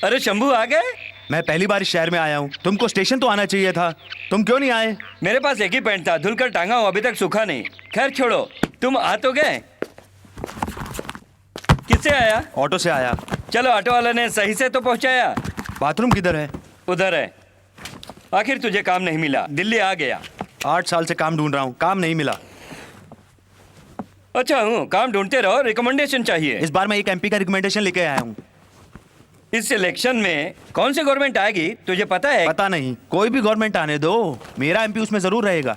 अरे शंभू आ गए? मैं पहली बार इस शहर में आया हूँ, तुमको स्टेशन तो आना चाहिए था, तुम क्यों नहीं आए? मेरे पास एक ही पैंट था, धुलकर टांगा हूँ, अभी तक सूखा नहीं। खैर छोड़ो, तुम आ तो गए। किससे आया? ऑटो से आया। चलो, ऑटो वाला ने सही से तो पहुंचाया। बाथरूम किधर है? उधर है। आखिर तुझे काम नहीं मिला, दिल्ली आ गया। 8 साल से काम ढूंढ रहा हूँ, काम नहीं मिला। अच्छा हूँ, काम ढूंढते रहो, रिकमेंडेशन चाहिए। इस बार मैं एक एमपी का रिकमेंडेशन लेके आया हूँ। इस इलेक्शन में कौन सी गवर्नमेंट आएगी तुझे पता है? पता नहीं, कोई भी गवर्नमेंट आने दो, मेरा एमपी उसमें जरूर रहेगा।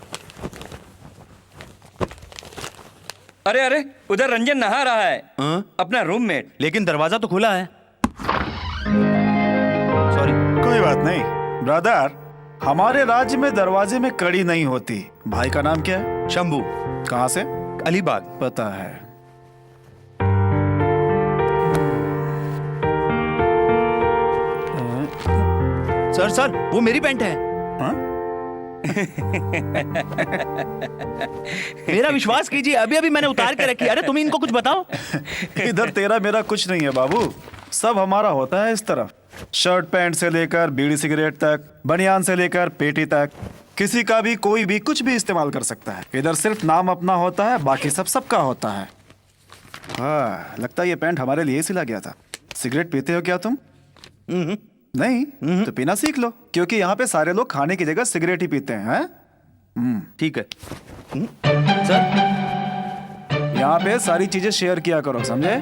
अरे अरे, उधर रंजन नहा रहा है। अपना रूममेट। लेकिन दरवाजा तो खुला है। सॉरी। कोई बात नहीं ब्रदर, हमारे राज्य में दरवाजे में कड़ी नहीं होती। भाई का नाम क्या है? शंभू। कहाँ से? अलीबाग। पता है। सर वो मेरी पैंट है। हाँ? मेरा विश्वास कीजिए, अभी अभी मैंने उतार के रखी। अरे तुम इनको कुछ बताओ। इधर तेरा मेरा कुछ नहीं है बाबू, सब हमारा होता है इस तरफ। शर्ट पैंट से लेकर बीड़ी सिगरेट तक, बनियान से लेकर पेटी तक, किसी का भी कोई भी कुछ भी इस्तेमाल कर सकता है। इधर सिर्फ नाम अपना होता है, बाकी सब सबका होता है। हाँ, लगता है ये पैंट हमारे लिए सिला गया था। सिगरेट पीते हो क्या तुम? नहीं तो पीना सीख लो, क्योंकि यहाँ पे सारे लोग खाने की जगह सिगरेट ही पीते हैं। ठीक है। सर यहाँ पे सारी चीजें शेयर किया करो, समझे?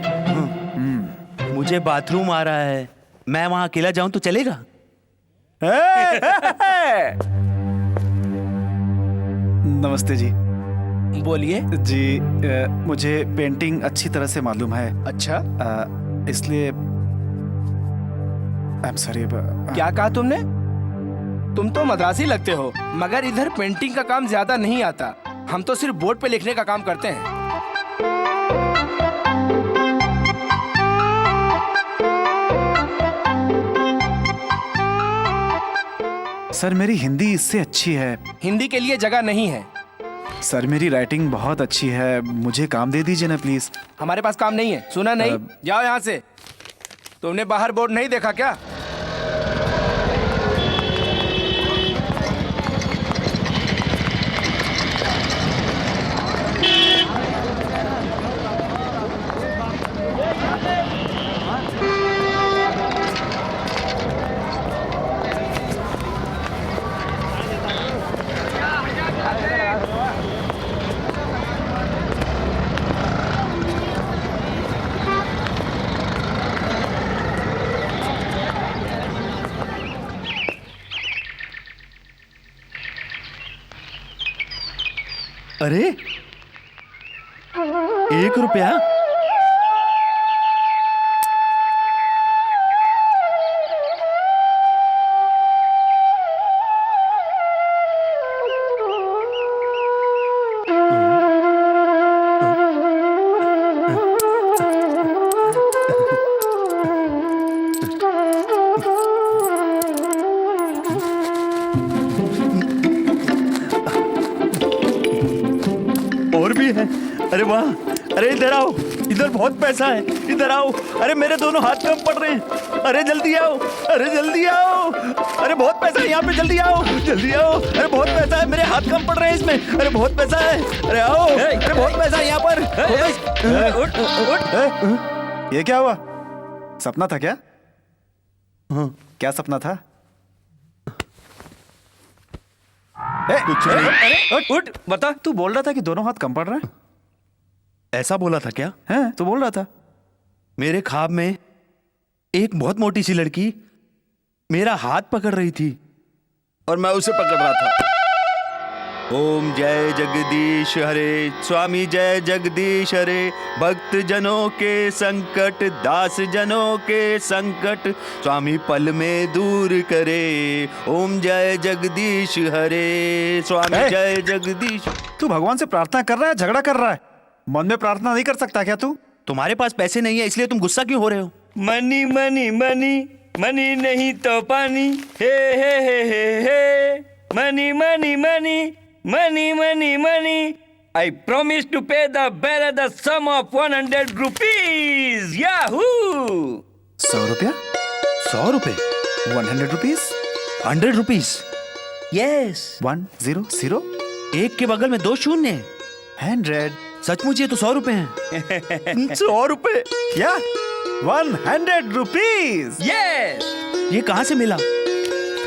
मुझे बाथरूम आ रहा है, मैं वहां अकेला जाऊं तो चलेगा? नमस्ते जी। बोलिए जी मुझे पेंटिंग अच्छी तरह से मालूम है। अच्छा, इसलिए आई एम सॉरी। क्या कहा तुमने? तुम तो मद्रासी लगते हो, मगर इधर पेंटिंग का काम ज्यादा नहीं आता। हम तो सिर्फ बोर्ड पे लिखने का काम करते हैं। सर मेरी हिंदी इससे अच्छी है। हिंदी के लिए जगह नहीं है। सर मेरी राइटिंग बहुत अच्छी है, मुझे काम दे दीजिए ना प्लीज। हमारे पास काम नहीं है, सुना नहीं? जाओ यहाँ से। तुमने बाहर बोर्ड नहीं देखा क्या? अरे 1 रुपया? और भी है? अरे वाह, अरे इधर आओ, इधर बहुत पैसा है, इधर आओ। अरे मेरे दोनों हाथ कम पड़ रहे हैं, अरे जल्दी आओ, अरे जल्दी आओ। अरे बहुत पैसा है यहाँ पे, जल्दी आओ, जल्दी आओ। अरे बहुत पैसा है, मेरे हाथ कम पड़ रहे हैं इसमें। अरे बहुत पैसा है, अरे आओ। अरे बहुत पैसा है यहाँ पर। उठ उठ। ये क्या हुआ? सपना था क्या? क्या सपना था? कुछ नहीं। अरे उठ, बता। तू बोल रहा था कि दोनों हाथ कम पड़ रहे हैं। ऐसा बोला था क्या? हैं? तू बोल रहा था। मेरे ख्वाब में एक बहुत मोटी सी लड़की मेरा हाथ पकड़ रही थी और मैं उसे पकड़ रहा था। ओम जय जगदीश हरे, स्वामी जय जगदीश हरे, भक्त जनों के संकट, दास जनों के संकट, स्वामी पल में दूर करे। ओम जय जगदीश हरे, स्वामी जय जगदीश। तू भगवान से प्रार्थना कर रहा है, झगड़ा कर रहा है? मन में प्रार्थना नहीं कर सकता क्या तू? तुम्हारे पास पैसे नहीं है इसलिए तुम गुस्सा क्यों हो रहे हो? मनी मनी मनी, मनी नहीं तो पानी। Hey money money money, money money money. I promise to pay the bearer the sum of 100 rupees. Yahoo! 100 रुपया? 100 रुपए? 100 रुपीज? 100 रुपीज? यस। 100? एक के बगल में 2 शून्य हैं। 100? सचमुच ये तो 100 रुपए हैं। 100 रुपए? या 100 रुपीज? यस, ये कहाँ से मिला?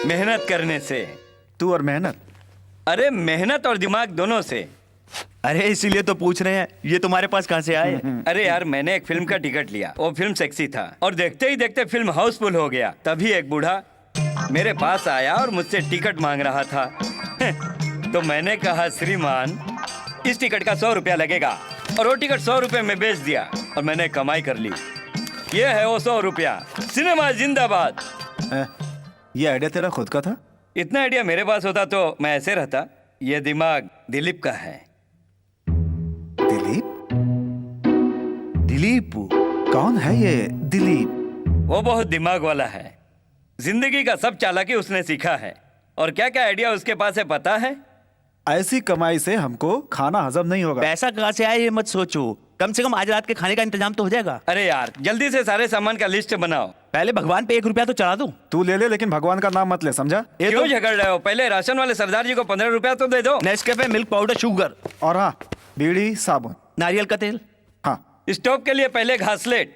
मेहनत करने से। तू और मेहनत? अरे मेहनत और दिमाग दोनों से। अरे इसीलिए तो पूछ रहे हैं, ये तुम्हारे पास कहाँ से आए? अरे यार, मैंने एक फिल्म का टिकट लिया, वो फिल्म सेक्सी था और देखते ही देखते फिल्म हाउसफुल हो गया। तभी एक बूढ़ा मेरे पास आया और मुझसे टिकट मांग रहा था। तो मैंने कहा, श्रीमान इस टिकट का 100 रुपया लगेगा, और वो टिकट 100 रुपए में बेच दिया और मैंने कमाई कर ली। ये है वो 100 रुपया। सिनेमा जिंदाबाद। ये आइडिया तेरा खुद का था? इतना आइडिया मेरे पास होता तो मैं ऐसे रहता। ये दिमाग दिलीप का है। दिलीप? दिलीप? कौन है ये दिलीप? वो बहुत दिमाग वाला है। जिंदगी का सब चालाकी उसने सीखा है, और क्या क्या आइडिया उसके पास है पता है? ऐसी कमाई से हमको खाना हजम नहीं होगा। पैसा कहाँ से आए ये मत सोचो, कम से कम आज रात के खाने का इंतजाम तो हो जाएगा। अरे यार, जल्दी से सारे सामान का लिस्ट बनाओ। पहले भगवान पे 1 रुपया तो चढ़ा दो। तू ले ले, लेकिन भगवान का नाम मत ले, समझा? ये क्यों तो झगड़ रहे हो? पहले राशन वाले सरदार जी को 15 रुपया तो दे दो। नेस्कैफे, मिल्क पाउडर, शुगर, और हाँ, बीड़ी, साबुन। नारियल का तेल। हाँ, स्टोव के लिए पहले घासलेट।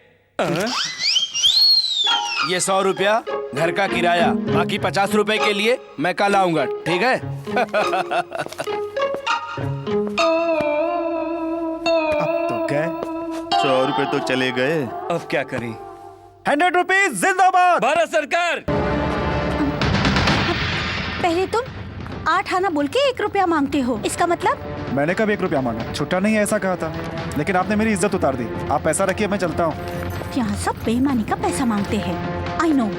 ये 100 रुपया घर का किराया, बाकी 50 रुपए के लिए मैं कल आऊंगा, ठीक है? अब तो गए। 100 रुपए तो चले गए। अब क्या करें? 100 रुपीज जिंदाबाद। भारत सरकार। पहले तुम 8 आना बोल के 1 रुपया मांगते हो, इसका मतलब? मैंने कब 1 रुपया मांगा? छुट्टा नहीं है ऐसा कहा था, लेकिन आपने मेरी इज्जत उतार दी। आप पैसा रखिए, मैं चलता हूँ। यहाँ सब बेईमानी का पैसा मांगते हैं। I know.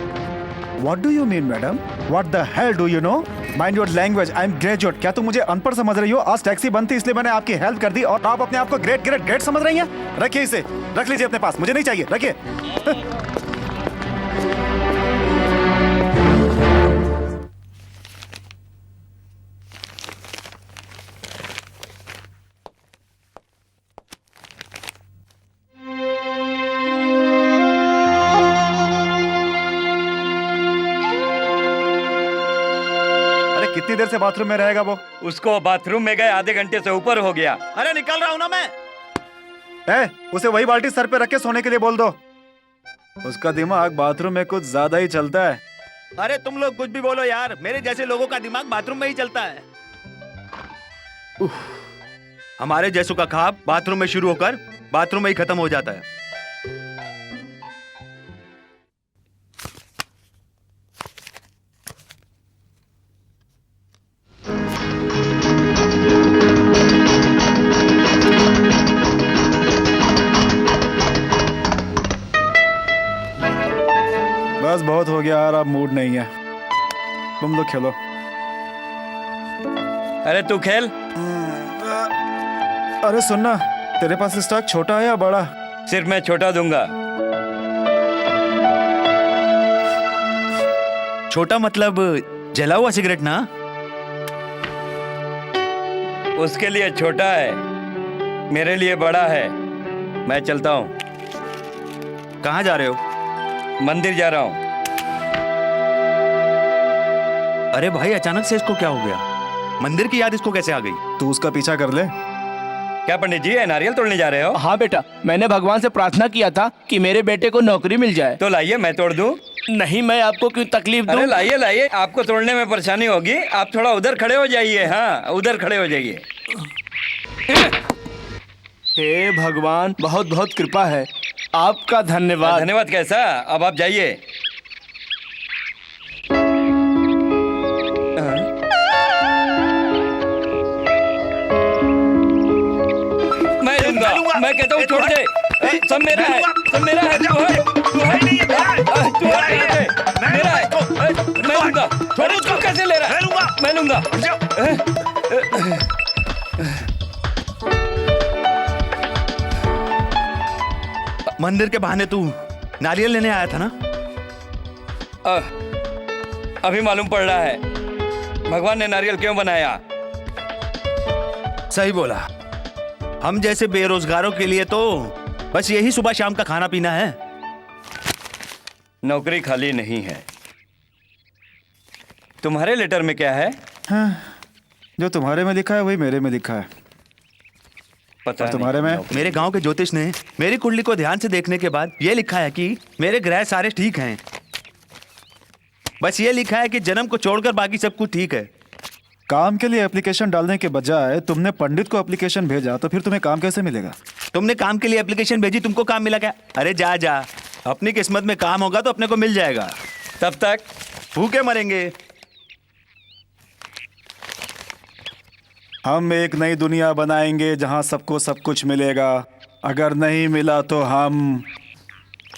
What do you mean, madam? What the hell do you know? Mind your language. I'm graduate. क्या तुम मुझे अनपढ़ समझ रही हो? आज टैक्सी बंद थी इसलिए मैंने आपकी हेल्प कर दी, और आप अपने आप को ग्रेट समझ रही हैं? रखिए इसे, रख लीजिए अपने पास, मुझे नहीं चाहिए, रखिए। कितनी देर से बाथरूम में रहेगा वो? उसको बाथरूम में गए आधे घंटे से ऊपर हो गया। अरे निकल रहा हूँ ना मैं। उसे वही बाल्टी सर पे रख के सोने के लिए बोल दो। उसका दिमाग बाथरूम में कुछ ज्यादा ही चलता है। अरे तुम लोग कुछ भी बोलो यार, मेरे जैसे लोगों का दिमाग बाथरूम में ही चलता है। हमारे जैसों का ख्वाब बाथरूम में शुरू होकर बाथरूम में ही खत्म हो जाता है। बस बहुत हो गया यार, अब मूड नहीं है, तुम लोग खेलो। अरे तू खेल। अरे सुनना, तेरे पास स्टॉक छोटा है या बड़ा? सिर्फ मैं छोटा दूंगा। छोटा मतलब जला हुआ सिगरेट ना? उसके लिए छोटा है, मेरे लिए बड़ा है। मैं चलता हूँ। कहाँ जा रहे हो? मंदिर जा रहा हूँ। अरे भाई, अचानक से इसको क्या हो गया? मंदिर की याद इसको कैसे आ गई? तू उसका पीछा कर ले। क्या पंडित जी, नारियल तोड़ने जा रहे हो? हाँ बेटा, मैंने भगवान से प्रार्थना किया था कि मेरे बेटे को नौकरी मिल जाए। तो लाइए, मैं तोड़ दूं। नहीं, मैं आपको क्यों तकलीफ अरे दूं? लाइए लाइए, आपको तोड़ने में परेशानी होगी। आप थोड़ा उधर खड़े हो जाइए। हाँ, उधर खड़े हो जाइए। हे भगवान, बहुत बहुत कृपा है, आपका धन्यवाद। धन्यवाद कैसा, अब आप जाइए। मैं दूंगा, मैं कहता हूँ छोड़ दे। सब मेरा है, सब मेरा है। तू है, तू है नहीं, तू है, मेरा है। मैं लूंगा। छोड़, उसको कैसे ले रहा है? मैं लूंगा। मंदिर के बहाने तू नारियल लेने आया था ना? अभी मालूम पड़ रहा है भगवान ने नारियल क्यों बनाया। सही बोला। हम जैसे बेरोजगारों के लिए तो बस यही सुबह शाम का खाना पीना है। नौकरी खाली नहीं है। तुम्हारे लेटर में क्या है? जो तुम्हारे में लिखा है वही मेरे में लिखा है। पता और तुम्हारे नहीं। में? मेरे गांव के ज्योतिष ने मेरी कुंडली को ध्यान से देखने के बाद ये लिखा है कि मेरे ग्रह सारे ठीक हैं। बस ये लिखा है कि जन्म को छोड़कर बाकी सब कुछ ठीक है। काम के लिए एप्लीकेशन डालने के बजाय तुमने पंडित को एप्लीकेशन भेजा, तो फिर तुम्हें काम कैसे मिलेगा? तुमने काम के लिए एप्लीकेशन भेजी, तुमको काम मिला क्या? अरे जा जा, अपनी किस्मत में काम होगा तो अपने को मिल जाएगा। तब तक भूखे मरेंगे। हम एक नई दुनिया बनाएंगे जहां सबको सब कुछ मिलेगा। अगर नहीं मिला तो हम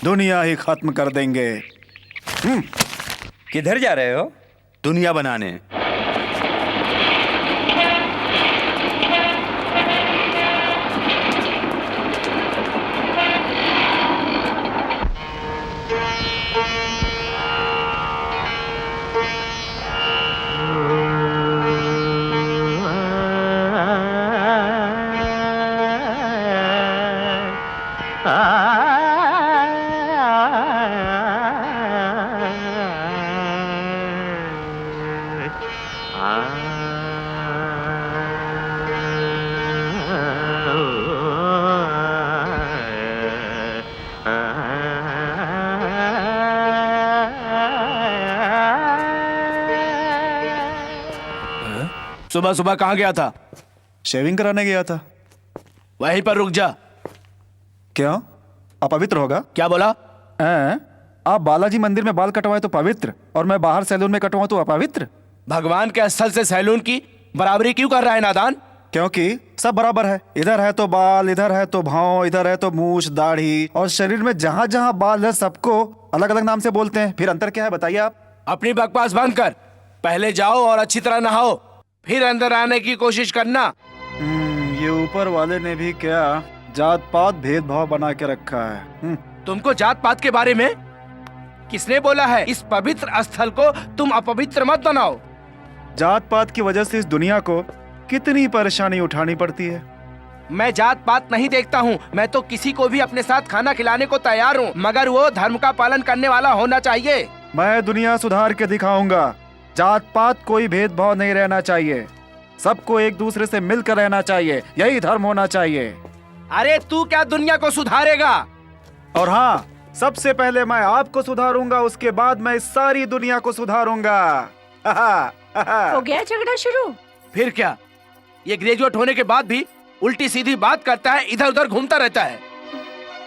दुनिया ही खत्म कर देंगे। किधर जा रहे हो? दुनिया बनाने। सुबह सुबह कहाँ गया था? शेविंग कराने गया था। वहीं पर रुक जा। क्यों? अपवित्र होगा? क्या बोला? आप बालाजी मंदिर में बाल कटवाए तो पवित्र, और मैं बाहर सैलून में कटवाऊं तो अपवित्र? भगवान के स्थल से सैलून की बराबरी क्यों कर रहा है नादान? क्योंकि सब बराबर है। इधर है तो बाल, इधर है तो भाव, इधर है तो मूछ, दाढ़ी, और शरीर में जहां जहां बाल है सबको अलग अलग नाम से बोलते हैं। फिर अंतर क्या है बताइए आप? अपनी बकवास बंद कर। पहले जाओ और अच्छी तरह नहाओ, फिर अंदर आने की कोशिश करना। ये ऊपर वाले ने भी क्या जात पात भेदभाव बना के रखा है। तुमको जात पात के बारे में किसने बोला है? इस पवित्र स्थल को तुम अपवित्र मत बनाओ। जात पात की वजह से इस दुनिया को कितनी परेशानी उठानी पड़ती है। मैं जात पात नहीं देखता हूँ। मैं तो किसी को भी अपने साथ खाना खिलाने को तैयार हूँ, मगर वो धर्म का पालन करने वाला होना चाहिए। मैं दुनिया सुधार के दिखाऊंगा। जात पात कोई भेदभाव नहीं रहना चाहिए। सबको एक दूसरे से मिलकर रहना चाहिए। यही धर्म होना चाहिए। अरे तू क्या दुनिया को सुधारेगा? और हाँ, सबसे पहले मैं आपको सुधारूंगा, उसके बाद मैं इस सारी दुनिया को सुधारूंगा। हो गया झगड़ा शुरू? फिर क्या? ये ग्रेजुएट होने के बाद भी उल्टी सीधी बात करता है, इधर उधर घूमता रहता है।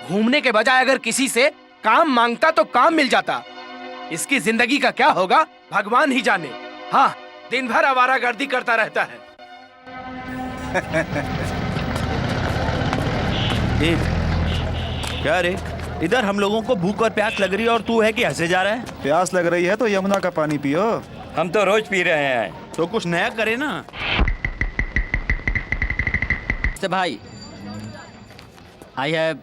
घूमने के बजाय अगर किसी से काम मांगता तो काम मिल जाता। इसकी जिंदगी का क्या होगा भगवान ही जाने। हाँ, दिन भर आवारागर्दी करता रहता है। क्या रे, इधर हम लोगों को भूख और प्यास लग रही है और तू है कि हंसे जा रहा है? प्यास लग रही है तो यमुना का पानी पियो। हम तो रोज पी रहे हैं। तो कुछ नया करे ना। So भाई, I have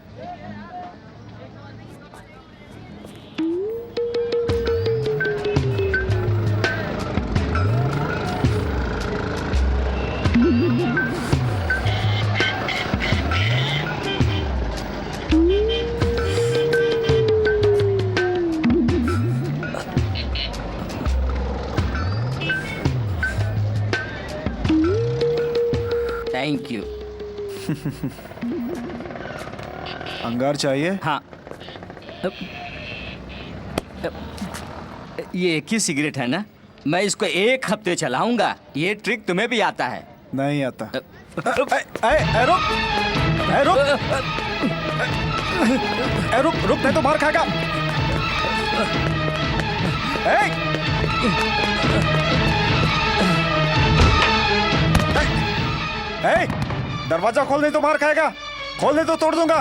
थैंक यू। अंगार चाहिए? हाँ, ये एक ही सिगरेट है ना? मैं इसको 1 हफ्ते चलाऊंगा। ये ट्रिक तुम्हें भी आता है? नहीं आता। रुक। रुक नहीं तो मार खाएगा। दरवाजा खोल नहीं तो मार खाएगा। खोल नहीं तो तोड़ दूंगा।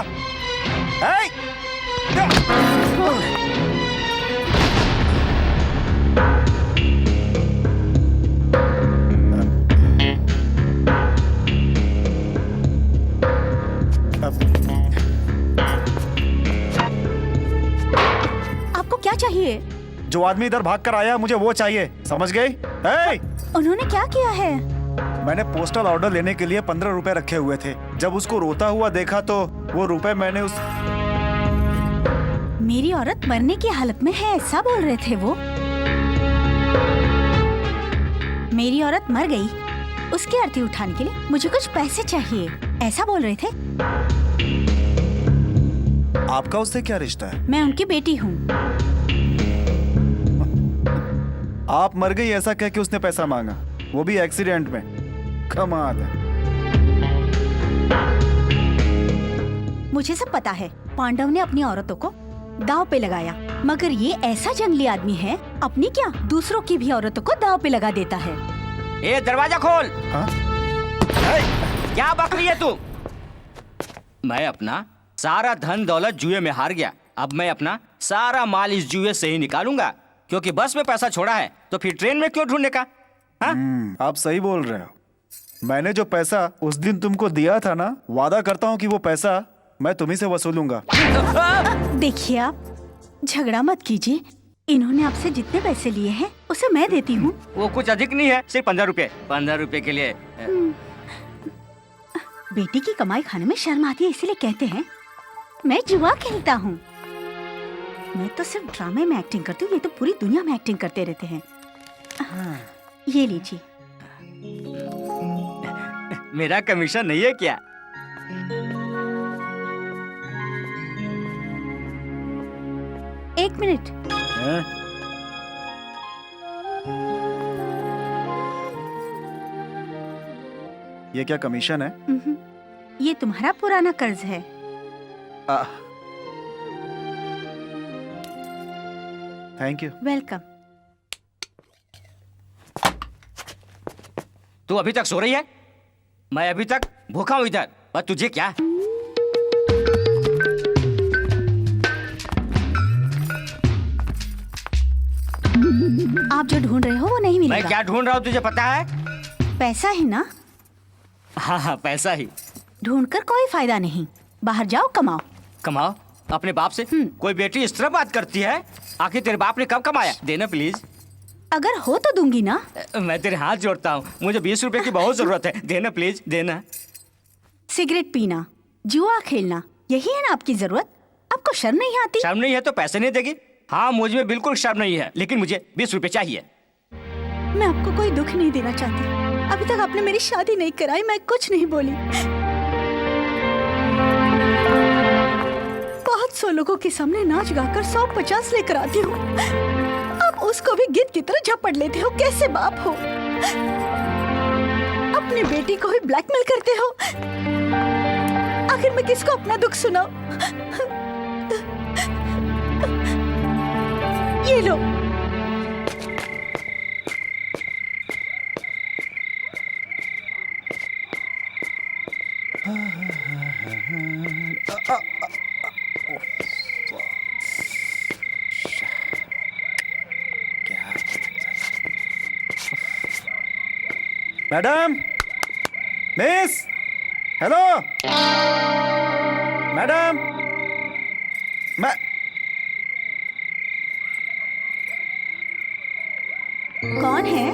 आपको क्या चाहिए? जो आदमी इधर भाग कर आया मुझे वो चाहिए, समझ गई? उन्होंने क्या किया है? मैंने पोस्टल ऑर्डर लेने के लिए 15 रुपए रखे हुए थे। जब उसको रोता हुआ देखा तो वो रुपए मैंने मेरी औरत मरने की हालत में है ऐसा बोल रहे थे वो। मेरी औरत मर गई, उसकी आरती उठाने के लिए मुझे कुछ पैसे चाहिए, ऐसा बोल रहे थे। आपका उससे क्या रिश्ता है? मैं उनकी बेटी हूँ। आप मर गई ऐसा कह के उसने पैसा मांगा, वो भी एक्सीडेंट में। कमाल है। मुझे सब पता है, पांडव ने अपनी औरतों को दांव पे लगाया, मगर ये ऐसा जंगली आदमी है, अपनी क्या दूसरों की भी औरतों को दांव पे लगा देता है। ए दरवाजा खोल। हाँ? क्या बक रही है तू? मैं अपना सारा धन दौलत जुए में हार गया, अब मैं अपना सारा माल इस जुए से ही निकालूंगा, क्योंकि बस में पैसा छोड़ा है तो फिर ट्रेन में क्यों ढूंढने का? हाँ? आप सही बोल रहे हो। मैंने जो पैसा उस दिन तुमको दिया था ना, वादा करता हूँ कि वो पैसा मैं तुम्ही से वसूलूंगा। देखिए आप झगड़ा मत कीजिए, इन्होंने आपसे जितने पैसे लिए हैं उसे मैं देती हूँ। वो कुछ अधिक नहीं है, सिर्फ 15 रुपए। 15 रुपए के लिए बेटी की कमाई खाने में शर्म आती है, इसीलिए कहते हैं मैं जुआ खेलता हूँ। मैं तो सिर्फ ड्रामे में एक्टिंग करती हूँ, ये तो पूरी दुनिया में एक्टिंग करते रहते हैं। ये लीजिए। मेरा कमीशन नहीं है क्या? एक मिनट। हैं? ये क्या कमीशन है? ये तुम्हारा पुराना कर्ज है। Thank you. वेलकम। तू अभी तक सो रही है? मैं अभी तक भूखा हूं इधर, और तुझे क्या? आप जो ढूंढ रहे हो वो नहीं मैं मिलेगा। क्या ढूंढ रहा हूँ तुझे पता है? पैसा है ना? हाँ हाँ, पैसा ही। ढूंढकर कोई फायदा नहीं, बाहर जाओ कमाओ। कमाओ अपने बाप से? कोई बेटी इस तरह बात करती है? आखिर तेरे बाप ने कब कमाया? देना प्लीज। अगर हो तो दूंगी ना। मैं तेरे हाथ जोड़ता हूँ, मुझे 20 रुपए की बहुत जरूरत है, देना प्लीज, देना। सिगरेट पीना, जुआ खेलना, यही है ना आपकी जरूरत? आपको शर्म नहीं आती? शर्म नहीं है तो पैसे नहीं देगी? हाँ, मुझ में बिल्कुल शर्म नहीं है, लेकिन मुझे 20 रुपए चाहिए। मैं आपको कोई दुख नहीं देना चाहती, अभी तक आपने मेरी शादी नहीं कराई, मैं कुछ नहीं बोली। बहुत सौ लोगों के सामने नाच गाकर 150 लेकर आती हूँ, अब उसको भी गिद्ध की तरह झपट लेते हो। कैसे बाप हो? अपनी बेटी को ही ब्लैकमेल करते हो। आखिर मैं किसको अपना दुख सुनाऊं? ये लो। मैडम, मिस, हेलो, मैडम, मैं कौन है?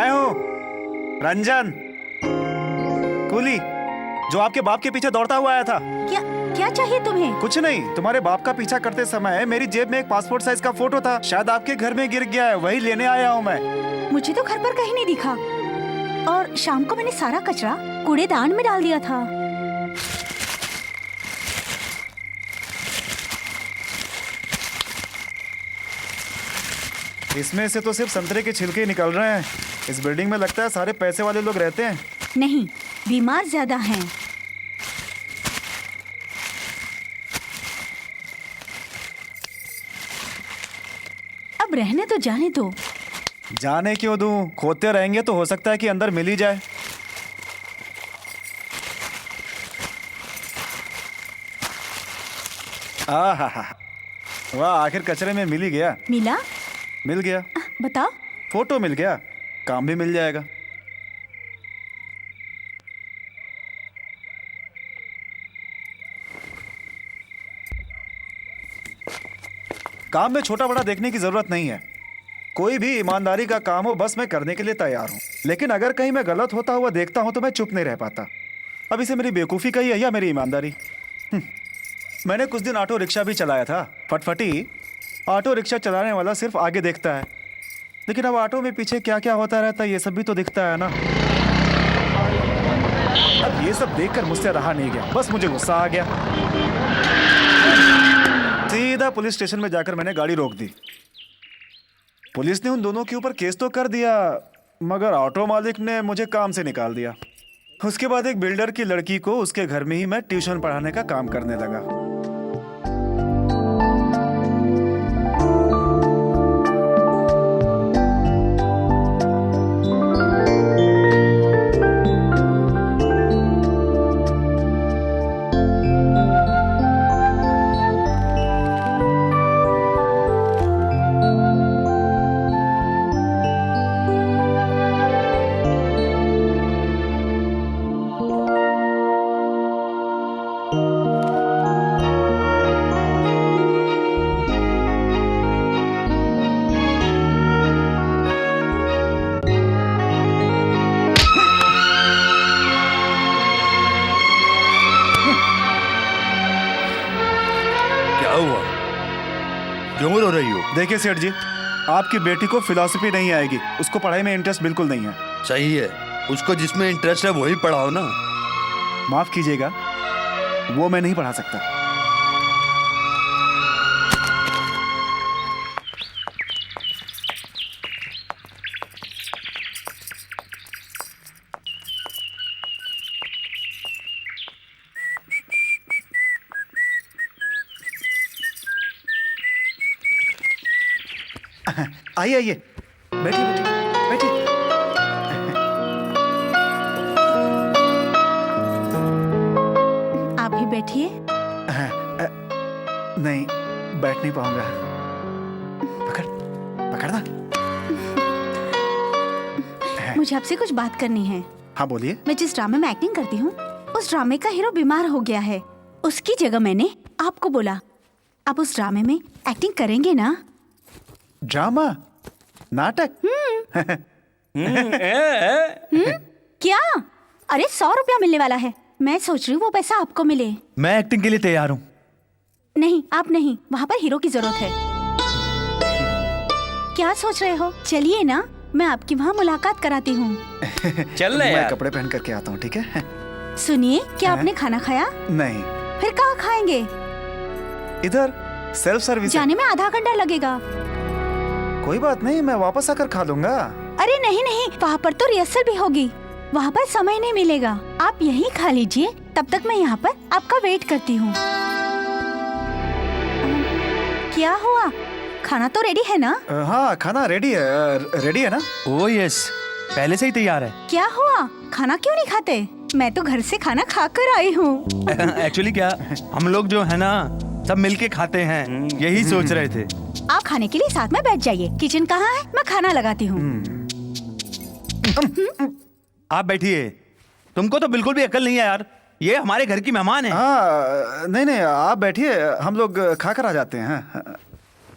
हूँ रंजन, कूली, जो आपके बाप के पीछे दौड़ता हुआ आया था। क्या क्या चाहिए तुम्हें? कुछ नहीं, तुम्हारे बाप का पीछा करते समय मेरी जेब में एक पासपोर्ट साइज का फोटो था, शायद आपके घर में गिर गया है, वही लेने आया हूँ मैं। मुझे तो घर पर कहीं नहीं दिखा, और शाम को मैंने सारा कचरा कूड़ेदान में डाल दिया था। इसमें से तो सिर्फ संतरे के छिलके ही निकल रहे हैं। इस बिल्डिंग में लगता है सारे पैसे वाले लोग रहते हैं। नहीं, बीमार ज्यादा हैं। अब रहने तो जाने दो। जाने क्यों दूं? खोदते रहेंगे तो हो सकता है कि अंदर मिल ही जाए। आहा, वाह, आखिर कचरे में मिल ही गया। मिला? मिल गया, बताओ। फोटो मिल गया, काम भी मिल जाएगा। काम में छोटा बड़ा देखने की जरूरत नहीं है। कोई भी ईमानदारी का काम हो बस मैं करने के लिए तैयार हूं, लेकिन अगर कहीं मैं गलत होता हुआ देखता हूं तो मैं चुप नहीं रह पाता। अब इसे मेरी बेवकूफ़ी कही है या मेरी ईमानदारी? मैंने कुछ दिन ऑटो रिक्शा भी चलाया था। फटफटी, ऑटो रिक्शा चलाने वाला सिर्फ आगे देखता है, लेकिन अब ऑटो में पीछे क्या क्या होता रहता है ये सब भी तो दिखता है ना। अब ये सब देखकर मुझसे रहा नहीं गया, बस मुझे गुस्सा आ गया। सीधा पुलिस स्टेशन में जाकर मैंने गाड़ी रोक दी। पुलिस ने उन दोनों के ऊपर केस तो कर दिया, मगर ऑटो मालिक ने मुझे काम से निकाल दिया। उसके बाद एक बिल्डर की लड़की को उसके घर में ही मैं ट्यूशन पढ़ाने का काम करने लगा। क्या हुआ? क्यों रो रही हो? देखिए सेठ जी, आपकी बेटी को फिलॉसफी नहीं आएगी, उसको पढ़ाई में इंटरेस्ट बिल्कुल नहीं है। सही है, उसको जिसमें इंटरेस्ट है वही पढ़ाओ ना। माफ कीजिएगा, वो मैं नहीं पढ़ा सकता। आइए आइए, बैठिए बैठिए बैठिए। आप भी बैठिए। नहीं, बैठ नहीं पाऊंगा। पकड़ पकड़ना। मुझे आपसे कुछ बात करनी है। हाँ बोलिए। मैं जिस ड्रामे में एक्टिंग करती हूँ, उस ड्रामे का हीरो बीमार हो गया है। उसकी जगह मैंने आपको बोला, आप उस ड्रामे में एक्टिंग करेंगे ना? ड्रामा? नाटक? क्या? अरे 100 रुपया मिलने वाला है। मैं सोच रही हूँ वो पैसा आपको मिले। मैं एक्टिंग के लिए तैयार हूँ। नहीं, आप नहीं, वहाँ पर हीरो की जरूरत है। क्या सोच रहे हो? चलिए ना, मैं आपकी वहाँ मुलाकात कराती हूँ। चल रहे मैं यार। कपड़े पहन करके आता हूँ, ठीक है? सुनिए, क्या आपने खाना खाया? नहीं, फिर कहाँ खाएंगे? इधर सेल्फ सर्विस। जाने में आधा घंटा लगेगा। कोई बात नहीं, मैं वापस आकर खा लूंगा। अरे नहीं नहीं, वहाँ पर तो रिहर्सल भी होगी, वहाँ पर समय नहीं मिलेगा। आप यहीं खा लीजिए, तब तक मैं यहाँ पर आपका वेट करती हूँ। क्या हुआ? खाना तो रेडी है ना? हाँ, खाना रेडी है। रेडी है ना? ओह यस, पहले से ही तैयार है। क्या हुआ? खाना क्यों नहीं खाते? मैं तो घर से खाना खाकर आई हूँ। एक्चुअली क्या, हम लोग जो है ना सब मिलके खाते हैं, यही सोच रहे थे। आप खाने के लिए साथ में बैठ जाइए। किचन कहाँ है? मैं खाना लगाती हूँ। आप बैठिए। तुमको तो बिल्कुल भी अकल नहीं है यार, ये हमारे घर की मेहमान है। हाँ, नहीं नहीं, आप बैठिए, हम लोग खा कर आ जाते हैं।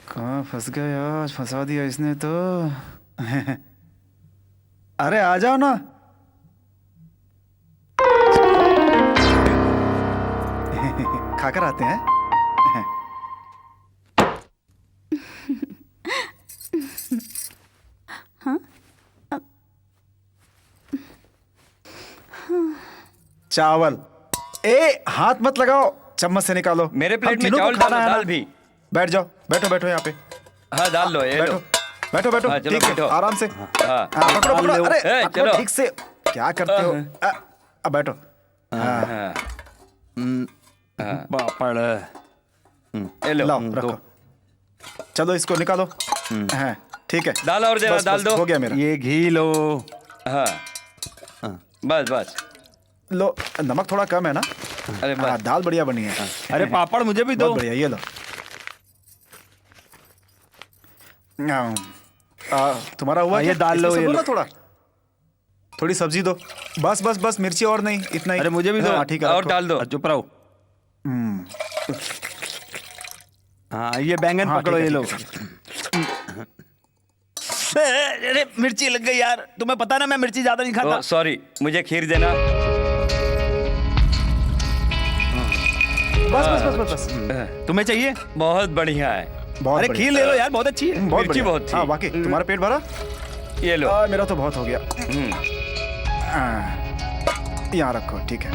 कहाँ फंस गए आज, फंसा दिया इसने तो। अरे आ जाओ ना। खाकर आते हैं। चावल। ए, हाथ मत लगाओ, चम्मच से निकालो। मेरे हम प्लेट में तीनों को चावल खाना डालो, है ना। दाल भी। बैठ जाओ, बैठो बैठो यहाँ पे। हाँ डाल लो, ये बैठो लो। बैठो बैठो, हाँ, चलो, ठीक है, बैठो। आराम से। हाँ। हाँ, पकड़ो पकड़ो, अरे ए, पकड़ो चलो। ठीक से। क्या करते हो? अब बैठो। हाँ, हाँ, पापड़। ये लो। लाओ रखो। चलो इसको निकालो। हाँ, ठीक है। दाल और जरा बस, डाल बस, दो। हो गया मेरा। ये घी लो। हाँ बस बस। लो, नमक थोड़ा कम है ना? अरे हाँ, बस। दाल बढ़िया बनी है। अरे पापड़ मुझे भी बहुत दो। बढ़िया, ये लो। तुम्हारा हुआ ये क्या? दाल लो, इसमें से ये दो लो। ना थोड़ा। थोड़ी सब्जी दो। बस बस बस, मिर्ची और नहीं, इतना ही। अरे मुझे भी दो। हाँ, ठीक है, और रखो। डाल दो। चुप रहो। हाँ, ये बैंगन हाँ, पकड़ो, ठीक है, ये लो। ठीक है, अरे मिर्ची लग गई यार, तुम्हें पता ना मैं मिर्ची ज्यादा नहीं खाता। सॉरी, मुझे खीर देना। बस बस बस बस बस। तुम्हें चाहिए? बहुत बढ़िया है। बहुत अरे बढ़िया। खीर ले लो यार, बहुत अच्छी है। बहुत मिर्ची बढ़िया। बहुत थी। हाँ वाकई तुम्हारा पेट भरा? ये लो। मेरा तो बहुत हो गया। हम्म, यहाँ रखो, ठीक है।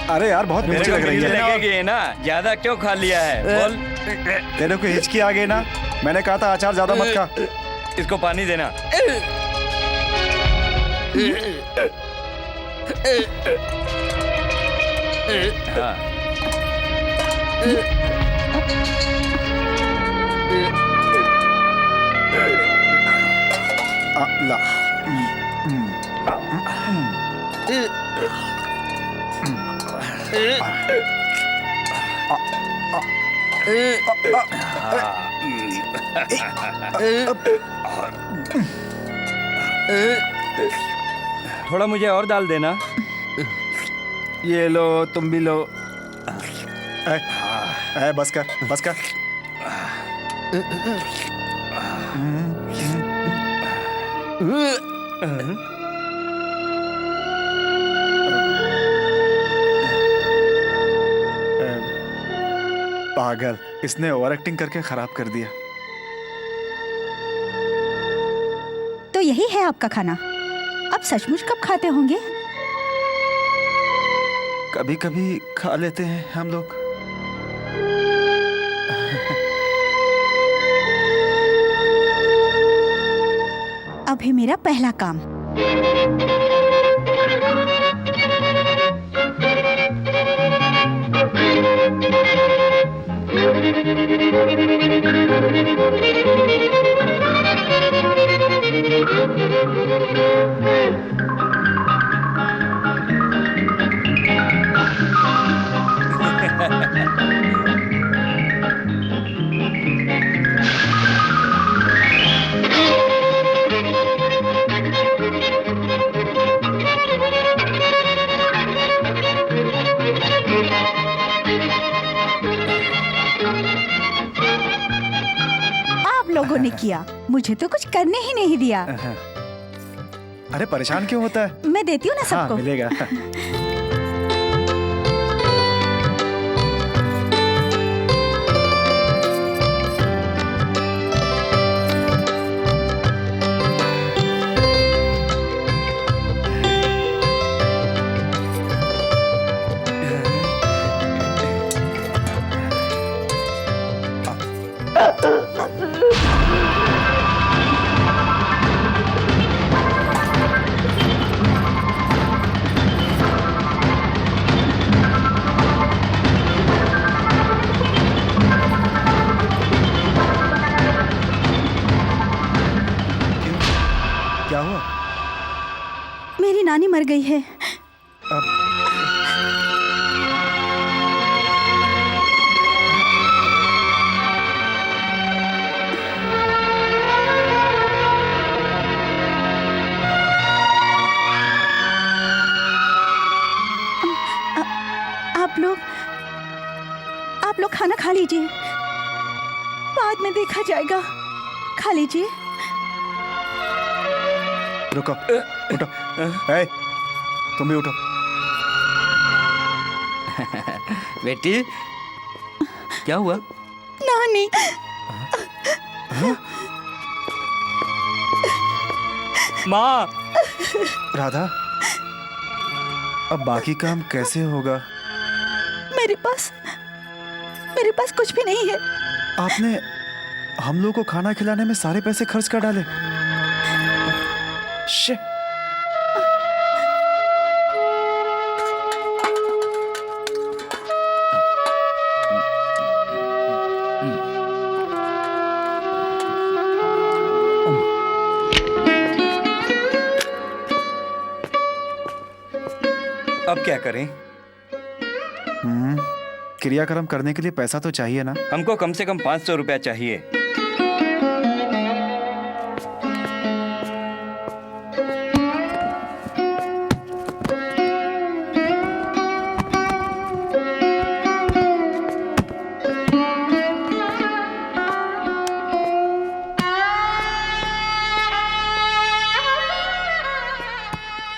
अरे यार बहुत मेरे मिर्ची को लग रही मिर्ची है। लगेगी ना, ज्यादा क्यों खा लिया है? बोल। तेरे को हिचकी आ गई ना? मैंने कहा था अचार ज्यादा मत खा। इसको पानी देना। हाँ। ला। थोड़ा मुझे और डाल देना। ये लो, तुम भी लो। बस कर, बस कर। पागल, इसने ओवर एक्टिंग करके खराब कर दिया। तो यही है आपका खाना? आप सचमुच कब खाते होंगे? कभी कभी खा लेते हैं हम लोग। अभी मेरा पहला काम। आप लोगों ने किया, मुझे तो कुछ करने ही नहीं दिया। अरे परेशान क्यों होता है? मैं देती हूँ ना हाँ सबको। मिलेगा। क्या हुआ? मेरी नानी मर गई है। आप लोग खाना खा लीजिए, बाद में देखा जाएगा। खा लीजिए। रुको, उठो। ए, तुम भी उठो। बेटी क्या हुआ? नानी। माँ। राधा, अब बाकी काम कैसे होगा? मेरे पास कुछ भी नहीं है। आपने हम लोग को खाना खिलाने में सारे पैसे खर्च कर डाले। शिट। अब क्या करें? क्रियाक्रम करने के लिए पैसा तो चाहिए ना? हमको कम से कम 500 रुपया चाहिए।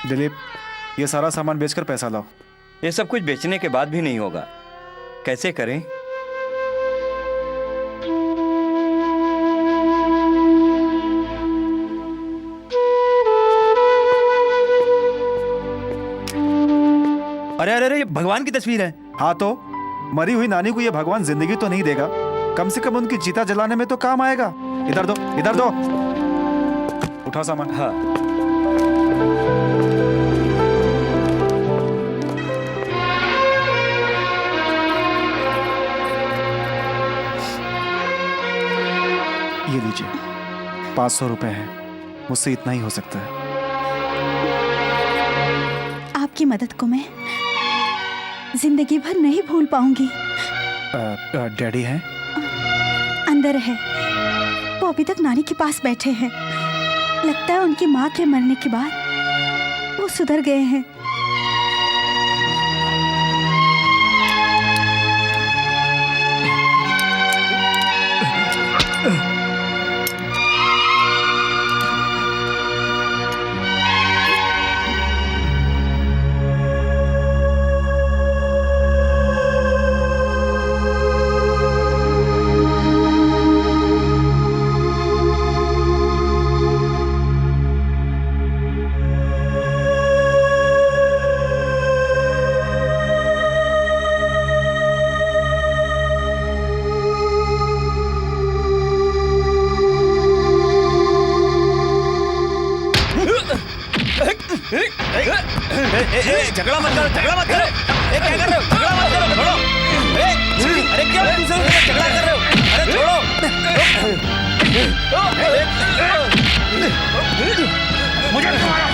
दिलीप, ये सारा सामान बेचकर पैसा लाओ। ये सब कुछ बेचने के बाद भी नहीं होगा। कैसे करें? अरे अरे अरे, ये भगवान की तस्वीर है। हाँ तो मरी हुई नानी को ये भगवान जिंदगी तो नहीं देगा, कम से कम उनकी चिता जलाने में तो काम आएगा। इधर दो, इधर दो। उठाओ सामान। हाँ। ये लीजिए, 500 रुपए है, मुझसे इतना ही हो सकता है। आपकी मदद को मैं जिंदगी भर नहीं भूल पाऊंगी। डैडी हैं? अंदर है, वो अभी तक नानी के पास बैठे हैं। लगता है उनकी माँ के मरने के बाद वो सुधर गए हैं। झगड़ा मत करो, झगड़ा मत करो। क्या कर रहे हो? झगड़ा मत करो, छोड़ो। अरे क्या दूसरे से झगड़ा कर रहे हो? अरे छोड़ो। मुझे मारो।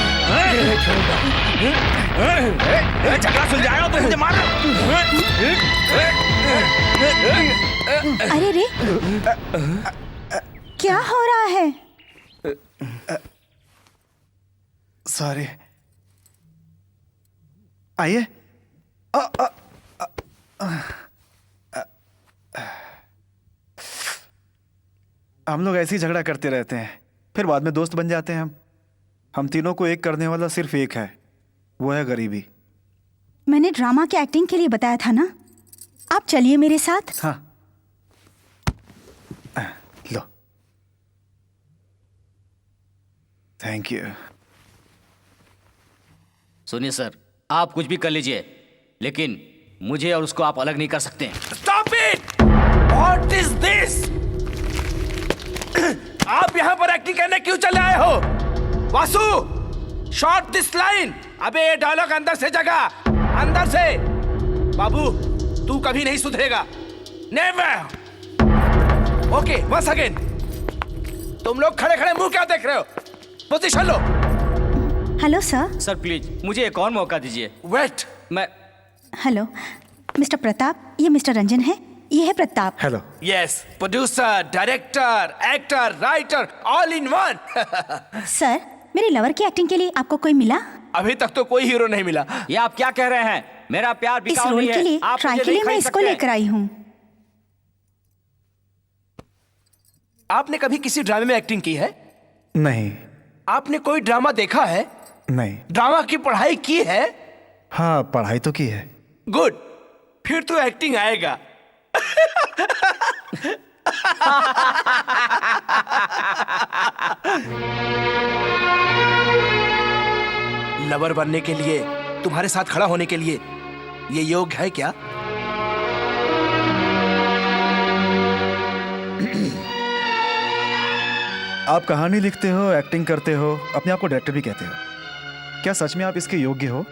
झगड़ा सुलझाया तो मुझे मारो। अरे रे, क्या हो रहा है? सॉरी। आइए। हम लोग ऐसे ही झगड़ा करते रहते हैं, फिर बाद में दोस्त बन जाते हैं। हम तीनों को एक करने वाला सिर्फ एक है, वो है गरीबी। मैंने ड्रामा की एक्टिंग के लिए बताया था ना, आप चलिए मेरे साथ। हाँ, लो। Thank you. सुनिए सर, आप कुछ भी कर लीजिए, लेकिन मुझे और उसको आप अलग नहीं कर सकते। Stop it! What is this? आप यहाँ पर एक्टिंग करने क्यों चले आए हो? Vasu, short this line. अबे ये डायलॉग अंदर से जगा, अंदर से। बाबू, तू कभी नहीं सुधरेगा। नेवर। Okay, once again. तुम लोग खड़े खड़े मुंह क्या देख रहे हो? पोजीशन लो। Hello sir. सर प्लीज मुझे एक और मौका दीजिए। वेट। मैं हेलो मिस्टर प्रताप, ये मिस्टर रंजन है, ये है Pratap. Hello. Yes, producer, director, actor, writer, all in one. Sir, मेरे लवर की एक्टिंग के लिए आपको कोई मिला? अभी तक तो कोई हीरो नहीं मिला। ये आप क्या कह रहे हैं? मेरा प्यार इस बिकाऊ रोल नहीं के है। लिए आप ट्राई मुझे के लिए नहीं मैं खरीद इसको सकते। लेकर आई हूँ। आपने कभी किसी ड्रामे में एक्टिंग की है? नहीं। आपने कोई ड्रामा देखा है? नहीं। ड्रामा की पढ़ाई की है? हाँ, पढ़ाई तो की है। गुड, फिर तो एक्टिंग आएगा। लवर बनने के लिए, तुम्हारे साथ खड़ा होने के लिए ये योग्य है क्या? आप कहानी लिखते हो, एक्टिंग करते हो, अपने आप को डायरेक्टर भी कहते हो। क्या सच में आप इसके योग्य हो?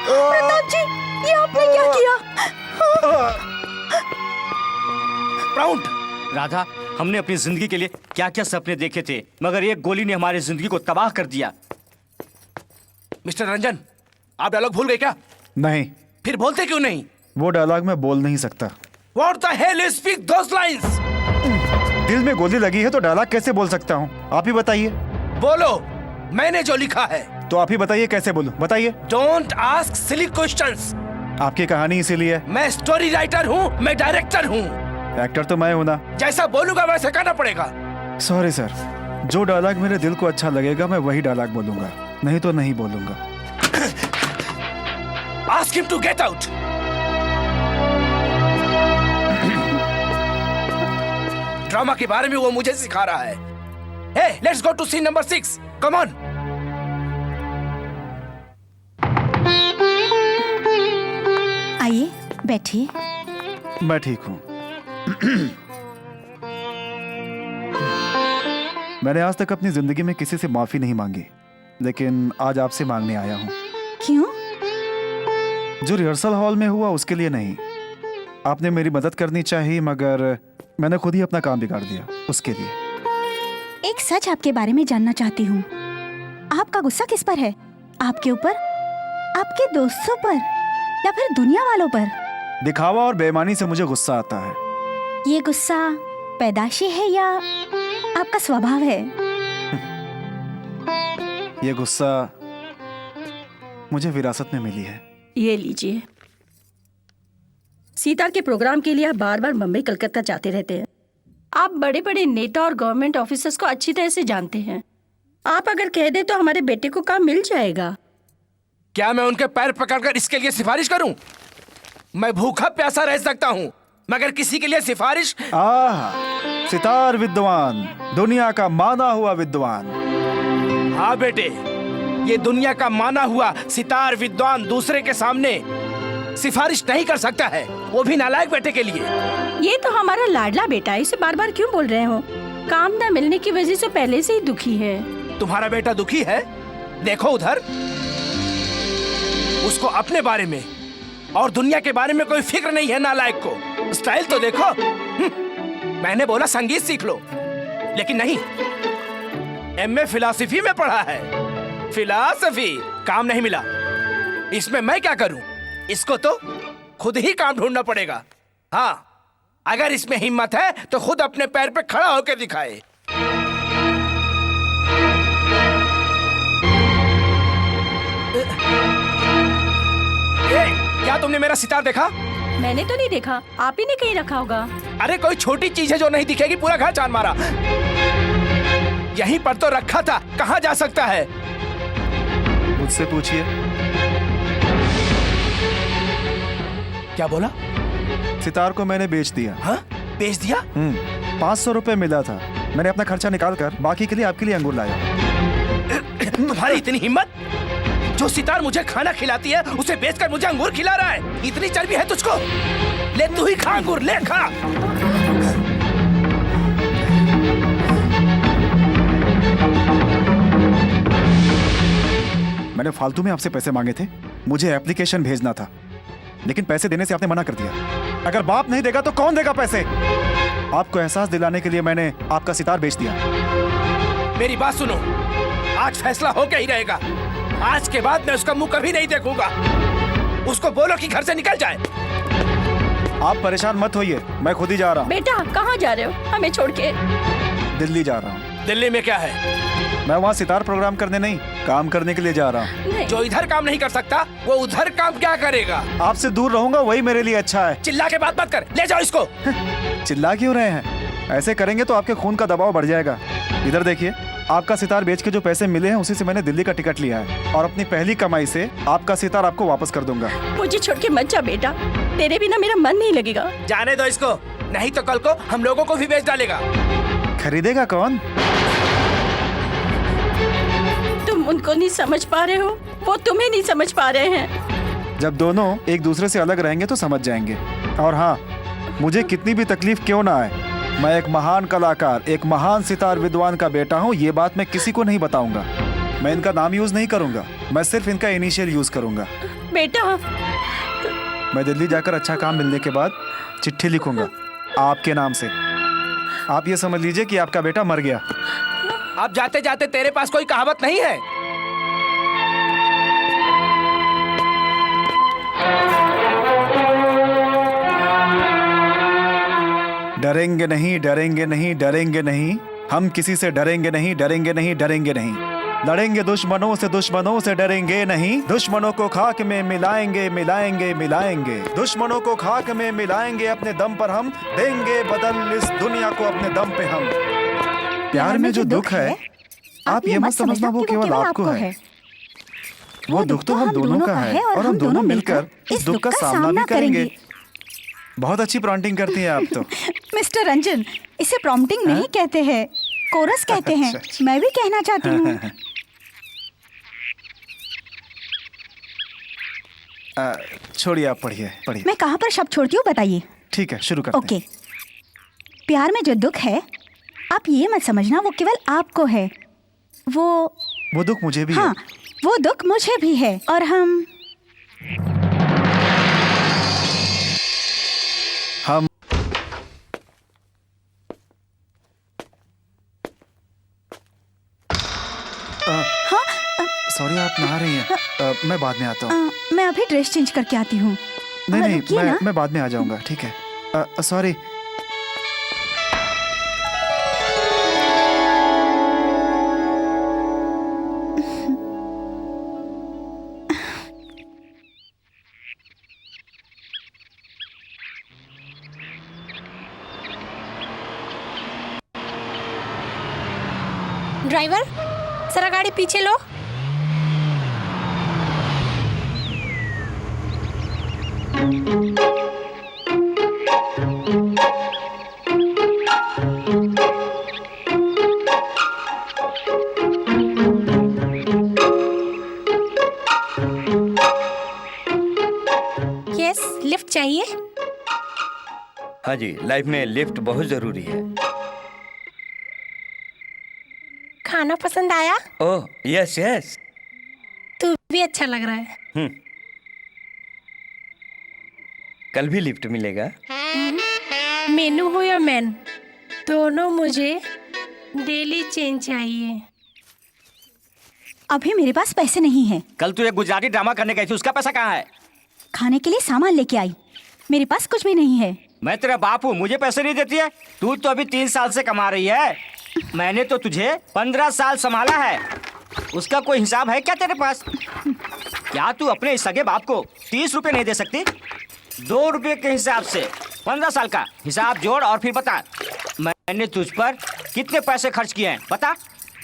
प्रताप जी, ये आपने क्या किया? प्राउड। राधा, हमने अपनी जिंदगी के लिए क्या क्या सपने देखे थे, मगर एक गोली ने हमारी जिंदगी को तबाह कर दिया। मिस्टर रंजन, आप डायलॉग भूल गए क्या? नहीं। फिर बोलते क्यों नहीं? वो डायलॉग मैं बोल नहीं सकता। What the hell is speak those lines? दिल में गोली लगी है तो डायलॉग कैसे बोल सकता हूँ? आप ही बताइए। बोलो, मैंने जो लिखा है। तो आप ही बताइए कैसे बोलूं, बताइए। Don't ask silly questions. आपकी कहानी इसीलिए। मैं स्टोरी राइटर हूँ, मैं डायरेक्टर हूँ। एक्टर तो मैं हूं ना। जैसा बोलूंगा वैसे करना पड़ेगा। सॉरी सर, जो डायलॉग मेरे दिल को अच्छा लगेगा मैं वही डायलॉग बोलूंगा, नहीं तो नहीं बोलूंगा। Ask him to get out. Drama के बारे में वो मुझे सिखा रहा है। Hey, let's go to scene number 6. Come on. आइए बैठिए। मैं ठीक हूं। मैंने आज तक अपनी जिंदगी में किसी से माफी नहीं मांगी, लेकिन आज आपसे मांगने आया हूं। क्यों? जो रिहर्सल हॉल में हुआ उसके लिए नहीं, आपने मेरी मदद करनी चाहिए मगर मैंने खुद ही अपना काम बिगाड़ दिया, उसके लिए। एक सच आपके बारे में जानना चाहती हूँ। आपका गुस्सा किस पर है? आपके ऊपर, आपके दोस्तों पर, या फिर दुनिया वालों पर? दिखावा और बेईमानी से मुझे गुस्सा आता है। ये गुस्सा पैदाशी है या आपका स्वभाव है? ये गुस्सा मुझे विरासत में मिली है। ये लीजिए। सीतार के प्रोग्राम के लिए आप बार बार मुंबई कलकत्ता जाते रहते हैं। आप बड़े बड़े नेता और गवर्नमेंट ऑफिसर्स को अच्छी तरह से जानते हैं। आप अगर कह दे तो हमारे बेटे को काम मिल जाएगा। क्या मैं उनके पैर पकड़कर इसके लिए सिफारिश करूं? मैं भूखा प्यासा रह सकता हूं, मगर किसी के लिए सिफारिश? सितार विद्वान, दुनिया का माना हुआ विद्वान। हाँ बेटे, ये दुनिया का माना हुआ सितार विद्वान दूसरे के सामने सिफारिश नहीं कर सकता है, वो भी नालायक बेटे के लिए। ये तो हमारा लाडला बेटा है, इसे बार बार क्यों बोल रहे हो? काम न मिलने की वजह से पहले से ही दुखी है। तुम्हारा बेटा दुखी है? देखो उधर, उसको अपने बारे में और दुनिया के बारे में कोई फिक्र नहीं है नालायक को। स्टाइल तो देखो। मैंने बोला संगीत सीख लो, लेकिन नहीं, एमए फिलॉसफी में पढ़ा है। फिलॉसफी काम नहीं मिला। इसमें मैं क्या करूं? इसको तो खुद ही काम ढूंढना पड़ेगा। हाँ, अगर इसमें हिम्मत है तो खुद अपने पैर पे खड़ा होकर दिखाए। क्या तुमने मेरा सितार देखा? मैंने तो नहीं देखा, आप ही ने कहीं रखा होगा। अरे कोई छोटी चीज है जो नहीं दिखेगी, पूरा घर जान मारा। यहीं पर तो रखा था, कहाँ जा सकता है? मुझसे पूछिए। क्या बोला? सितार को मैंने बेच दिया। हाँ? बेच दिया? 500 रुपए मिला था, मैंने अपना खर्चा निकाल कर बाकी के लिए आपके लिए अंगूर लाया। तुम्हारी इतनी हिम्मत? जो सितार मुझे खाना खिलाती है उसे बेचकर मुझे अंगूर खिला रहा है। इतनी चर्बी है तुझको? ले तू ही खा अंगूर, ले खा। मैंने फालतू में आपसे पैसे मांगे थे, मुझे एप्लीकेशन भेजना था, लेकिन पैसे देने से आपने मना कर दिया। अगर बाप नहीं देगा तो कौन देगा पैसे? आपको एहसास दिलाने के लिए मैंने आपका सितार बेच दिया। मेरी बात सुनो, आज फैसला होके ही रहेगा। आज के बाद मैं उसका मुंह कभी नहीं देखूंगा। उसको बोलो कि घर से निकल जाए। आप परेशान मत होइए, मैं खुद ही जा रहा हूँ। बेटा कहाँ जा रहे हो हमें छोड़ के? दिल्ली जा रहा हूँ। दिल्ली में क्या है? मैं वहाँ सितार प्रोग्राम करने नहीं, काम करने के लिए जा रहा हूँ। नहीं। जो इधर काम नहीं कर सकता वो उधर काम क्या करेगा? आपसे दूर रहूंगा, वही मेरे लिए अच्छा है। चिल्ला के बात मत कर, ले जाओ इसको। चिल्ला क्यों रहे हैं? ऐसे करेंगे तो आपके खून का दबाव बढ़ जाएगा। इधर देखिए, आपका सितार बेच के जो पैसे मिले हैं उसी से मैंने दिल्ली का टिकट लिया है, और अपनी पहली कमाई से आपका सितार आपको वापस कर दूंगा। मुझे छोड़ के मत जा बेटा, तेरे बिना मेरा मन नहीं लगेगा। जाने दो इसको, नहीं तो कल को हम लोगों को भी बेच डालेगा। खरीदेगा कौन? तुम उनको नहीं समझ पा रहे हो, वो तुम्हें नहीं समझ पा रहे हैं। जब दोनों एक दूसरे से अलग रहेंगे तो समझ जाएंगे। और हाँ, मुझे कितनी भी तकलीफ क्यों ना आए, मैं एक महान कलाकार, एक महान सितार विद्वान का बेटा हूँ, ये बात मैं किसी को नहीं बताऊंगा। मैं इनका नाम यूज नहीं करूंगा, मैं सिर्फ इनका इनिशियल यूज करूंगा। बेटा मैं दिल्ली जाकर अच्छा काम मिलने के बाद चिट्ठी लिखूंगा आपके नाम से। आप ये समझ लीजिए कि आपका बेटा मर गया। अब जाते जाते तेरे पास कोई कहावत नहीं है? डरेंगे नहीं, डरेंगे नहीं, डरेंगे नहीं, हम किसी से डरेंगे नहीं, डरेंगे नहीं, डरेंगे नहीं। लड़ेंगे दुश्मनों से डरेंगे नहीं। दुश्मनों को खाक में मिलाएंगे, मिलाएंगे, मिलाएंगे। दुश्मनों को खाक में मिलाएंगे, अपने दम पर हम देंगे बदल इस दुनिया को, अपने दम पे हम। प्यार में जो दुख है, आप ये मत समझना वो केवल आपको है। वो दुख तो हम दोनों का है और हम दोनों मिलकर इस दुख का सामना भी करेंगे। बहुत अच्छी प्रॉम्प्टिंग करती हैं आप तो। मिस्टर रंजन, इसे प्रॉम्प्टिंग नहीं कहते हैं, कोरस कहते हैं। अच्छा। मैं भी कहना चाहती हूँ। छोड़िए, आप पढ़िए पढ़िए। मैं कहाँ पर शब्द छोड़ती हूँ बताइए। ठीक है, शुरू करते हैं। ओके। प्यार में जो दुख है, आप ये मत समझना वो केवल आपको है। वो दुख मुझे भी हाँ, है। वो दुख मुझे भी है और हम सॉरी, आप नहा रही हैं। मैं बाद में आता हूँ। मैं अभी ड्रेस चेंज करके आती हूँ। नहीं नहीं, रुकिए ना। मैं बाद में आ जाऊंगा, ठीक है। सॉरी। ड्राइवर, जरा गाड़ी पीछे लो। यस, लिफ्ट चाहिए? हाँ जी, लाइफ में लिफ्ट बहुत जरूरी है। खाना पसंद आया? Oh yes yes. तू भी अच्छा लग रहा है। कल भी लिफ्ट मिलेगा। मेनू हो या मैन, दोनों मुझे डेली चेंज चाहिए। अभी मेरे पास पैसे नहीं हैं। कल तू एक गुजराती ड्रामा करने गई थी, उसका पैसा कहाँ है? खाने के लिए सामान लेके आई, मेरे पास कुछ भी नहीं है। मैं तेरा बाप हूँ, मुझे पैसे नहीं देती है? तू तो अभी 3 साल से कमा रही है, मैंने तो तुझे 15 साल संभाला है। उसका कोई हिसाब है क्या तेरे पास? क्या तू अपने सगे बाप को 30 रुपए नहीं दे सकती? 2 रुपए के हिसाब से 15 साल का हिसाब जोड़ और फिर बता, मैंने तुझ पर कितने पैसे खर्च किए हैं, बता।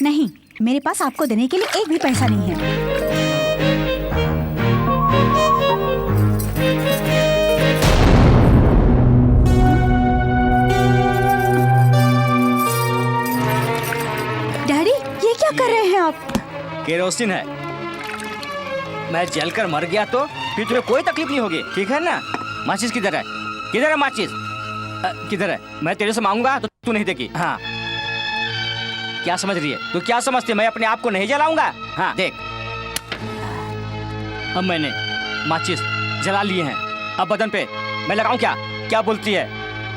नहीं, मेरे पास आपको देने के लिए एक भी पैसा नहीं है। डैडी, ये क्या कर रहे हैं आप? केरोसिन है, मैं जलकर मर गया तो फिर तुम्हें कोई तकलीफ नहीं होगी, ठीक है ना? माचिस किधर है? किधर है माचिस? किधर है? मैं तेरे से मांगूंगा तो तू नहीं देगी। हाँ, क्या समझ रही है तू? क्या समझती है मैं अपने आप को नहीं जलाऊंगा? हाँ देख, अब मैंने माचिस जला लिए हैं, अब बदन पे मैं लगाऊं क्या? क्या बोलती है?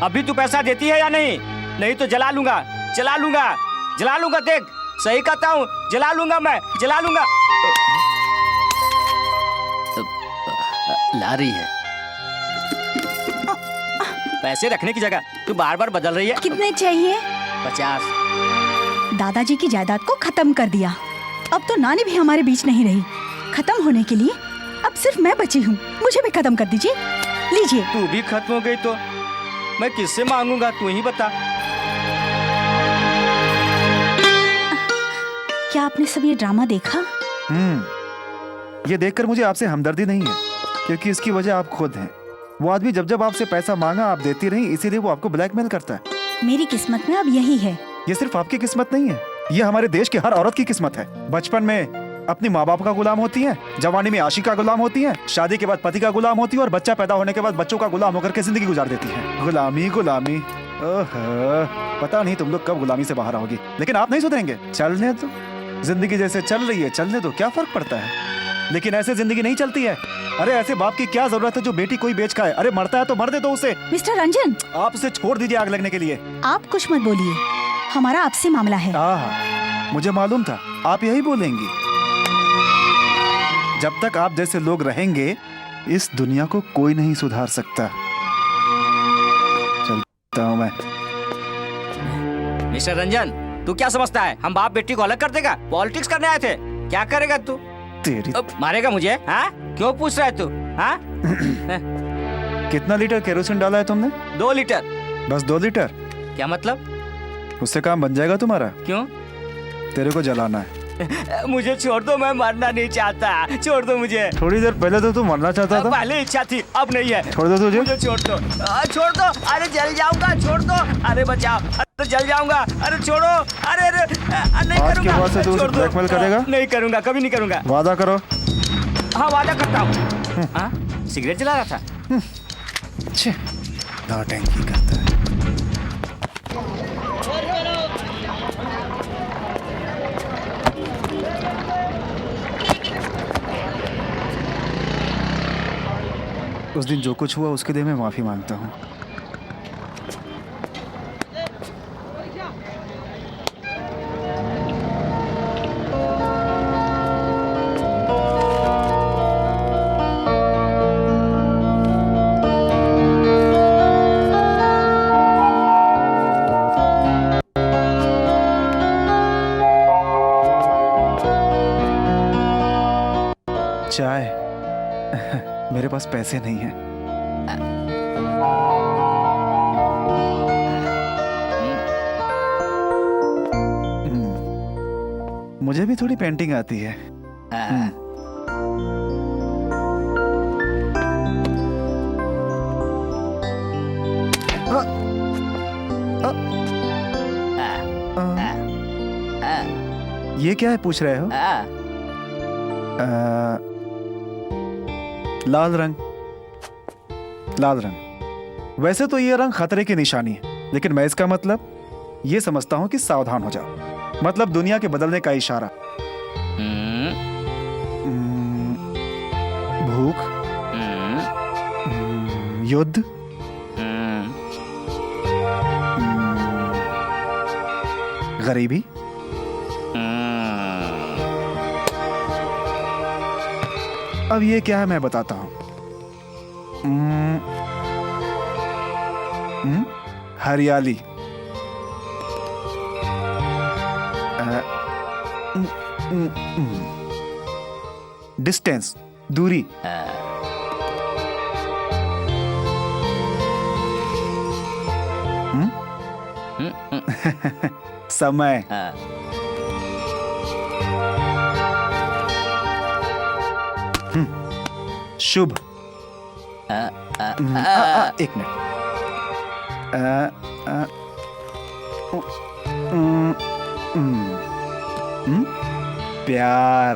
अभी तू पैसा देती है या नहीं? नहीं तो जला लूंगा, जला लूंगा, जला लूंगा। देख, सही कहता हूँ, जला लूंगा, मैं जला लूंगा। ला रही है पैसे रखने की जगह तू बार बार बदल रही है। कितने चाहिए? 50। दादाजी की जायदाद को खत्म कर दिया, अब तो नानी भी हमारे बीच नहीं रही। खत्म होने के लिए अब सिर्फ मैं बची हूँ, मुझे भी खत्म कर दीजिए। लीजिए। तू भी खत्म हो गई तो मैं किससे मांगूंगा, तू ही बता। क्या आपने सब ये ड्रामा देखा? ये देखकर मुझे आपसे हमदर्दी नहीं है, क्योंकि इसकी वजह आप खुद हैं। वो आदमी जब जब आपसे पैसा मांगा आप देती रही, इसीलिए वो आपको ब्लैकमेल करता है। मेरी किस्मत में अब यही है। ये सिर्फ आपकी किस्मत नहीं है, ये हमारे देश की हर औरत की किस्मत है। बचपन में अपनी माँ बाप का गुलाम होती है, जवानी में आशिक का गुलाम होती है, शादी के बाद पति का गुलाम होती है और बच्चा पैदा होने के बाद बच्चों का गुलाम होकर के जिंदगी गुजार देती है। गुलामी गुलामी, पता नहीं तुम लोग कब गुलामी से बाहर आओगी, लेकिन आप नहीं सुधरेंगे। चलने दो, जिंदगी जैसे चल रही है चलने दो, क्या फर्क पड़ता है। लेकिन ऐसे जिंदगी नहीं चलती है। अरे ऐसे बाप की क्या जरूरत है जो बेटी कोई बेच खाए? अरे मरता है तो मर दे दो उसे। मिस्टर रंजन, आप उसे छोड़ दीजिए आग लगने के लिए। आप कुछ मत बोलिए, हमारा आपसे मामला है। मुझे मालूम था आप यही बोलेंगी। जब तक आप जैसे लोग रहेंगे इस दुनिया को कोई नहीं सुधार सकता। चलता हूं मैं। मिस्टर रंजन, तू क्या समझता है हम बाप बेटी को अलग कर देगा? पॉलिटिक्स करने आए थे, क्या करेगा तू? तेरी मारेगा मुझे? हाँ, क्यों पूछ रहा है तू? हाँ? कितना लीटर केरोसिन डाला है तुमने? 2 लीटर। बस 2 लीटर? क्या मतलब? उससे काम बन जाएगा तुम्हारा? क्यों? तेरे को जलाना है। मुझे छोड़ दो, मैं मरना नहीं चाहता, छोड़ दो मुझे। थोड़ी देर पहले तो तू मरना चाहता था। पहले इच्छा थी, अब नहीं है। छोड़ दो तुझे। मुझे छोड़ दो, छोड़ दो। अरे जल जाऊंगा, छोड़ दो। अरे बचाओ, अरे जल जाऊंगा। अरे छोड़ो, अरे नहीं आज करूंगा। के बाद से तू उसे ब्लैकमेल करेगा? नहीं करूंगा, कभी नहीं करूंगा। वादा करो। हाँ वादा करता हूँ। सिगरेट जला रहा था। नौटंकी करता है। उस दिन जो कुछ हुआ उसके लिए मैं माफी मांगता हूँ। चाय? मेरे पास पैसे नहीं हैं। मुझे भी थोड़ी पेंटिंग आती है। ये क्या है पूछ रहे हो? लाल रंग। लाल रंग, वैसे तो ये रंग खतरे की निशानी है, लेकिन मैं इसका मतलब ये समझता हूं कि सावधान हो जाओ। मतलब दुनिया के बदलने का इशारा। भूख, युद्ध, गरीबी, अब ये क्या है मैं बताता हूं। हरियाली, डिस्टेंस, दूरी, समय, शुभ, एक मिनट, प्यार,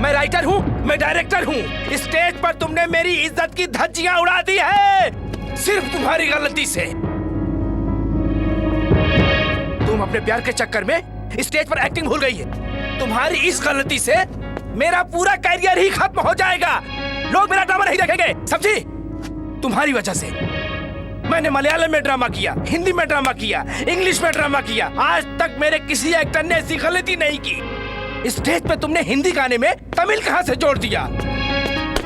मैं राइटर हूँ, मैं डायरेक्टर हूँ। स्टेज पर तुमने मेरी इज्जत की धज्जियां उड़ा दी है, सिर्फ तुम्हारी गलती से। तुम अपने प्यार के चक्कर में स्टेज पर एक्टिंग भूल गई है। तुम्हारी इस गलती से मेरा पूरा कैरियर ही खत्म हो जाएगा। लोग मेरा ड्रामा नहीं देखेंगे, समझी? तुम्हारी वजह से मैंने मलयालम में ड्रामा किया, हिंदी में ड्रामा किया, इंग्लिश में ड्रामा किया। आज तक मेरे किसी एक्टर ने ऐसी गलती नहीं की। स्टेज पे तुमने हिंदी गाने में तमिल कहां से जोड़ दिया?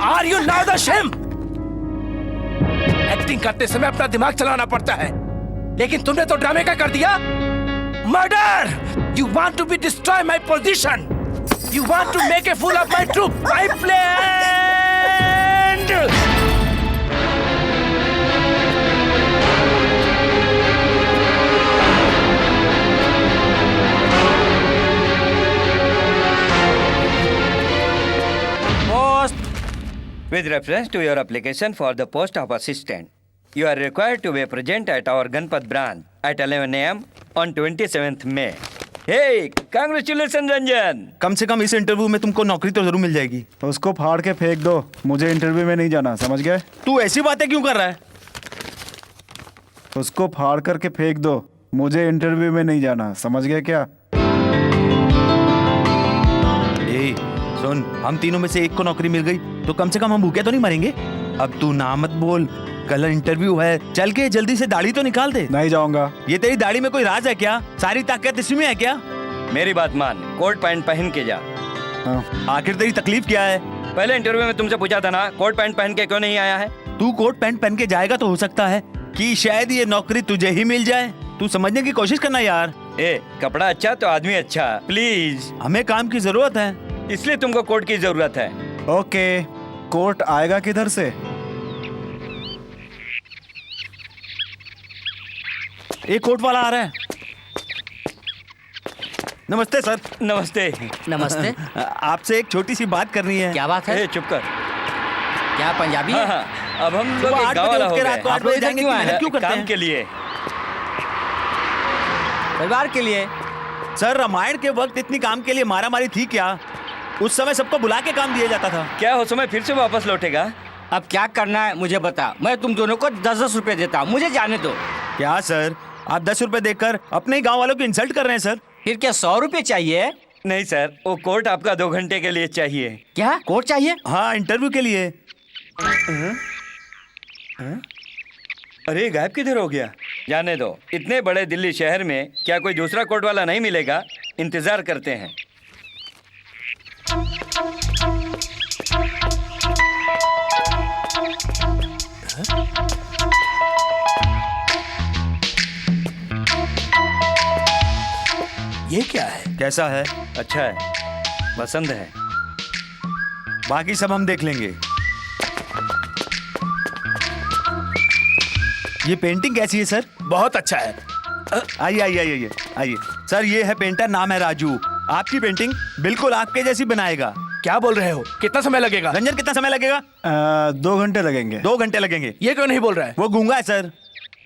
Are you now the shame? Acting करते समय अपना दिमाग चलाना पड़ता है, लेकिन तुमने तो ड्रामे का कर दिया। Murder! You want to be destroy my position, you want to make a fool of my troop. My plan! With reference to your application for the post of assistant, you are required to be present at our Ganpat branch at 11 a.m. on 27th May. Hey, congratulations Ranjan! कम से कम इस interview में तुमको नौकरी तो जरूर मिल जाएगी। उसको फाड़ के फेंक दो, मुझे इंटरव्यू में नहीं जाना, समझ गए? तू ऐसी बातें क्यों कर रहा है? उसको फाड़ करके फेंक दो, मुझे इंटरव्यू में नहीं जाना, समझ गए क्या? ए, सुन, हम तीनों में से एक को नौकरी मिल गई तो कम से कम हम भूखे तो नहीं मरेंगे। अब तू ना मत बोल, कल इंटरव्यू है, चल के जल्दी से दाढ़ी तो निकाल दे। नहीं जाऊंगा। ये तेरी दाढ़ी में कोई राज है क्या? सारी ताकत इसी में है क्या? मेरी बात मान, कोट पैंट पहन के जा। हाँ। आखिर तेरी तकलीफ क्या है? पहले इंटरव्यू में तुमसे पूछा था ना, कोट पैंट पहन के क्यों नहीं आया है? तू कोट पैंट पहन के जाएगा तो हो सकता है कि शायद ये नौकरी तुझे ही मिल जाए। तू समझने की कोशिश करना यार। ए, कपड़ा अच्छा तो आदमी अच्छा, प्लीज। हमें काम की जरूरत है। इसलिए तुमको कोट की जरूरत है। ओके, कोट आएगा किधर से? एक कोट वाला आ रहा है। नमस्ते सर। नमस्ते। नमस्ते। आपसे एक छोटी सी बात करनी है। क्या बात है? ए, चुप कर। क्या पंजाबी हाँ, है? हाँ, अब हम लोग सुबह एक 8 गाँव बजे वाला उठ हो के गए। रात को 8 आप लोग बजे इधर जाएंगे, क्यों इतनी आए मेहनत क्यों करते काम हैं? के लिए। परिवार के लिए। सर, रामायण के वक्त इतनी काम के लिए मारामारी थी क्या? उस समय सबको बुला के काम दिया जाता था। क्या हो समय फिर से वापस लौटेगा? अब क्या करना है मुझे बता, मैं तुम दोनों को 10-10 रुपए देता हूँ, मुझे जाने दो। क्या सर, आप 10 रुपए देकर अपने ही गांव वालों को इंसल्ट कर रहे हैं सर? फिर क्या 100 रुपए चाहिए? नहीं सर, वो कोट आपका 2 घंटे के लिए चाहिए। क्या कोट चाहिए? हाँ, इंटरव्यू के लिए। अरे गायब किधर हो गया? जाने दो, इतने बड़े दिल्ली शहर में क्या कोई दूसरा कोट वाला नहीं मिलेगा? इंतजार करते हैं। ये क्या है? कैसा है? अच्छा है, पसंद है। बाकी सब हम देख लेंगे। ये पेंटिंग कैसी है सर? बहुत अच्छा है। आइए आइए आइए आइए आइए। सर, ये है पेंटर, नाम है राजू। आपकी पेंटिंग बिल्कुल आपके जैसी बनाएगा। क्या बोल रहे हो? कितना समय लगेगा? रंजन, कितना समय लगेगा? 2 घंटे लगेंगे। 2 घंटे लगेंगे। ये क्यों नहीं बोल रहा वो गूंगा है सर।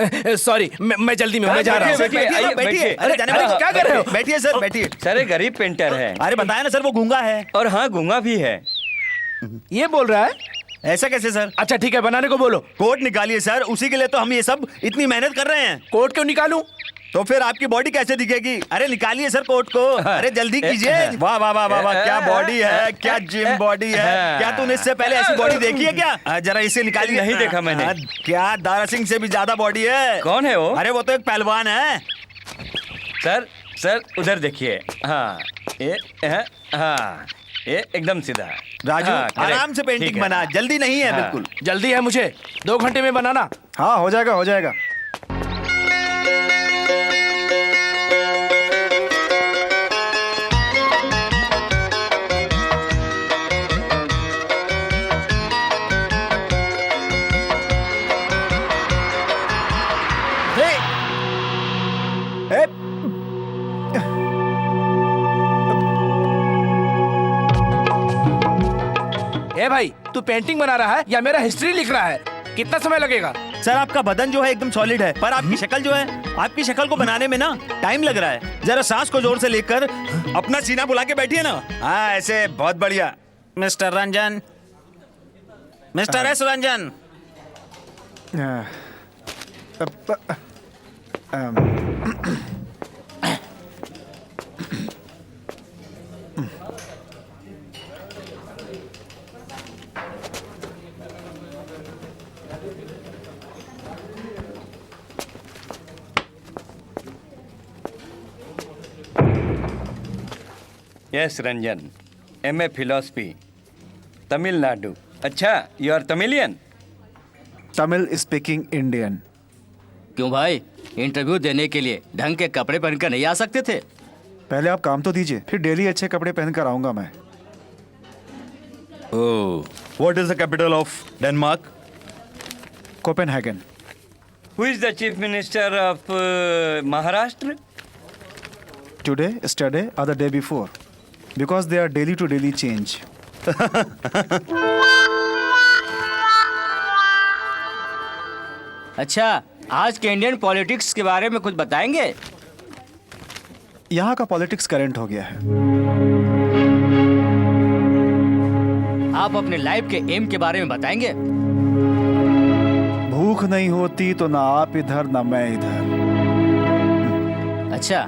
है? सॉरी, मैं जल्दी में हूँ, मैं जा रहा हूँ। बैठिए, आइए, बैठिए। बैठिए। अरे जाने अरे, वाले, क्या कर रहे हो? बैठिए सर, बैठिए। सर, ये गरीब पेंटर है। अरे बताया ना सर, वो गूंगा है। और हाँ, गूंगा भी है। ये बोल रहा है? ऐसा कैसे सर? अच्छा ठीक है, बनाने को बोलो। कोट निकालिए सर, उसी के लिए तो हम ये सब इतनी मेहनत कर रहे हैं। कोट क्यों निकालूं? तो फिर आपकी बॉडी कैसे दिखेगी? अरे निकालिए सर कोट को। अरे जल्दी कीजिए। वाह वाह वाह वाह वाह, क्या बॉडी है, क्या जिम बॉडी है। क्या तूने इससे पहले ऐसी बॉडी देखी है क्या? जरा इसे निकालिए। नहीं देखा मैंने। क्या दारा सिंह से भी ज्यादा बॉडी है। कौन है वो? अरे वो तो एक पहलवान है। सर, सर उधर देखिए। हाँ, हाँ, ये एकदम सीधा। राजू, हाँ, correct। आराम से ठीक पेंटिंग है। बना, जल्दी नहीं है हाँ। बिल्कुल। जल्दी है मुझे, 2 घंटे में बनाना। हाँ, हो जाएगा हो जाएगा। ए, ए भाई, तू पेंटिंग बना रहा है या मेरा हिस्ट्री लिख रहा है? कितना समय लगेगा? सर, आपका बदन जो है एकदम सॉलिड है, पर आपकी शक्ल जो है, आपकी शक्ल को बनाने में ना टाइम लग रहा है। जरा सांस को जोर से लेकर अपना सीना बुला के बैठिए ना। हाँ, ऐसे बहुत बढ़िया। Mister Ranjan, mister S Ranjan. Yes Ranjan, MA philosophy, Tamil Nadu. अच्छा, you are Tamilian? Tamil speaking Indian. क्यों भाई, इंटरव्यू देने के लिए ढंग के कपड़े पहनकर नहीं आ सकते थे? पहले आप काम तो दीजिए, फिर डेली अच्छे कपड़े पहन कर आऊंगा मैं। Oh, what is the capital of Denmark? Copenhagen. Who is the chief minister of Maharashtra? Today, yesterday, or the day before, because they are daily to daily change. अच्छा, आज के इंडियन पॉलिटिक्स के बारे में कुछ बताएंगे? यहाँ का पॉलिटिक्स करंट हो गया है। आप अपने लाइफ के एम के बारे में बताएंगे? भूख नहीं होती तो ना आप इधर ना मैं इधर। अच्छा,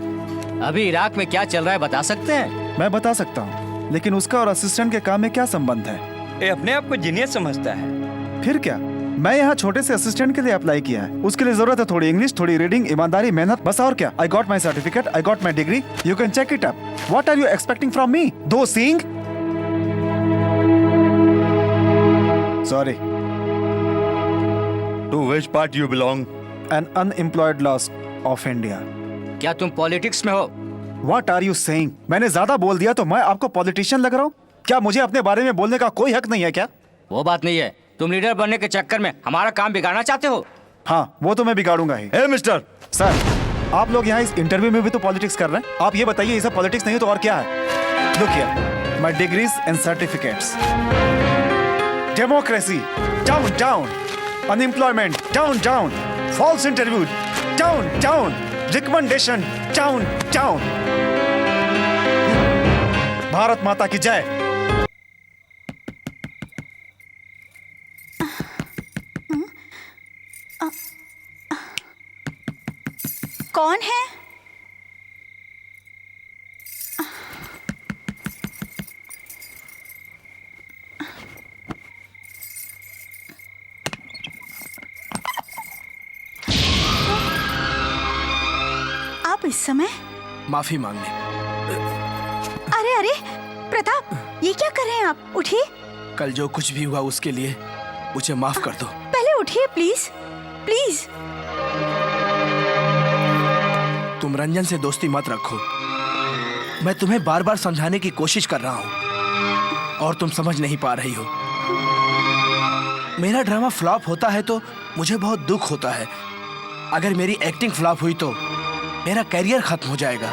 अभी इराक में क्या चल रहा है बता सकते हैं? मैं बता सकता हूँ, लेकिन उसका और असिस्टेंट के काम में क्या संबंध है? ये अपने आप को जीनियस समझता है। फिर क्या, मैं यहाँ छोटे से असिस्टेंट के लिए अप्लाई किया है। उसके लिए जरूरत है थोड़ी इंग्लिश, थोड़ी रीडिंग, ईमानदारी, मेहनत, बस और क्या। I got my certificate, I got my degree, you can check it up. What are you expecting from me? Though seeing? Sorry. To which part you belong? An unemployed lost of India. क्या तुम politics में हो? What are you saying? मैंने ज्यादा बोल दिया तो मैं आपको पॉलिटिशियन लग रहा हूँ? क्या मुझे अपने बारे में बोलने का कोई हक नहीं है क्या? वो बात नहीं है, तुम लीडर बनने के चक्कर में हमारा काम बिगाड़ना चाहते हो। हाँ, वो तो मैं बिगाड़ूंगा ही। हे मिस्टर, सर, आप लोग यहाँ इस इंटरव्यू में भी तो पॉलिटिक्स कर रहे हैं। आप ये बताइए, ये सब पॉलिटिक्स नहीं हो तो और क्या है? Look here, my degrees and certificates. Democracy down down, unemployment down down, false interview down down, recommendation down down. Bharat Mata की जय। कौन है? आप इस समय? माफी मांगने। अरे अरे प्रताप, ये क्या कर रहे हैं आप? उठिए। कल जो कुछ भी हुआ उसके लिए मुझे माफ कर दो। पहले उठिए प्लीज, प्लीज। तुम रंजन से दोस्ती मत रखो। मैं तुम्हें बार बार समझाने की कोशिश कर रहा हूं और तुम समझ नहीं पा रही हो। मेरा ड्रामा फ्लॉप होता है तो मुझे बहुत दुख होता है। अगर मेरी एक्टिंग फ्लॉप हुई तो मेरा करियर खत्म हो जाएगा।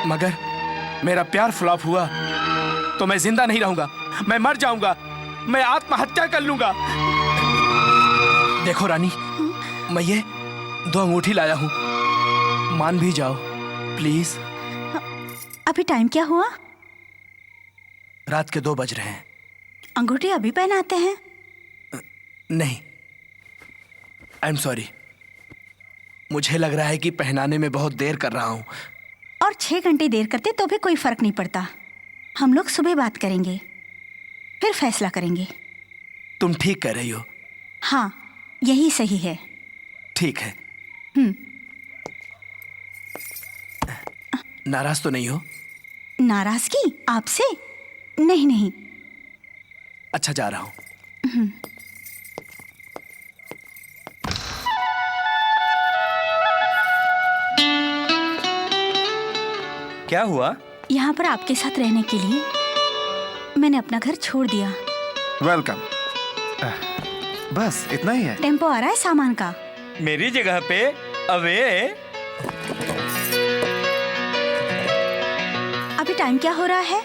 मगर मेरा प्यार फ्लॉप हुआ तो मैं जिंदा नहीं रहूंगा, मैं मर जाऊंगा, मैं आत्महत्या कर लूंगा। देखो रानी, मैं ये 2 अंगूठी लाया हूं, मान भी जाओ प्लीज। अभी टाइम क्या हुआ? रात के 2 बज रहे हैं। अंगूठी अभी पहनाते हैं? नहीं, आई एम सॉरी। मुझे लग रहा है कि पहनाने में बहुत देर कर रहा हूं। और 6 घंटे देर करते तो भी कोई फर्क नहीं पड़ता। हम लोग सुबह बात करेंगे, फिर फैसला करेंगे। तुम ठीक कह रही हो। हाँ, यही सही है। ठीक है। नाराज तो नहीं हो? नाराजगी आपसे? नहीं नहीं। अच्छा, जा रहा हूं। क्या हुआ? यहाँ पर आपके साथ रहने के लिए मैंने अपना घर छोड़ दिया। वेलकम। बस इतना ही है? टेम्पो आ रहा है सामान का। मेरी जगह पे अवे। अभी टाइम क्या हो रहा है?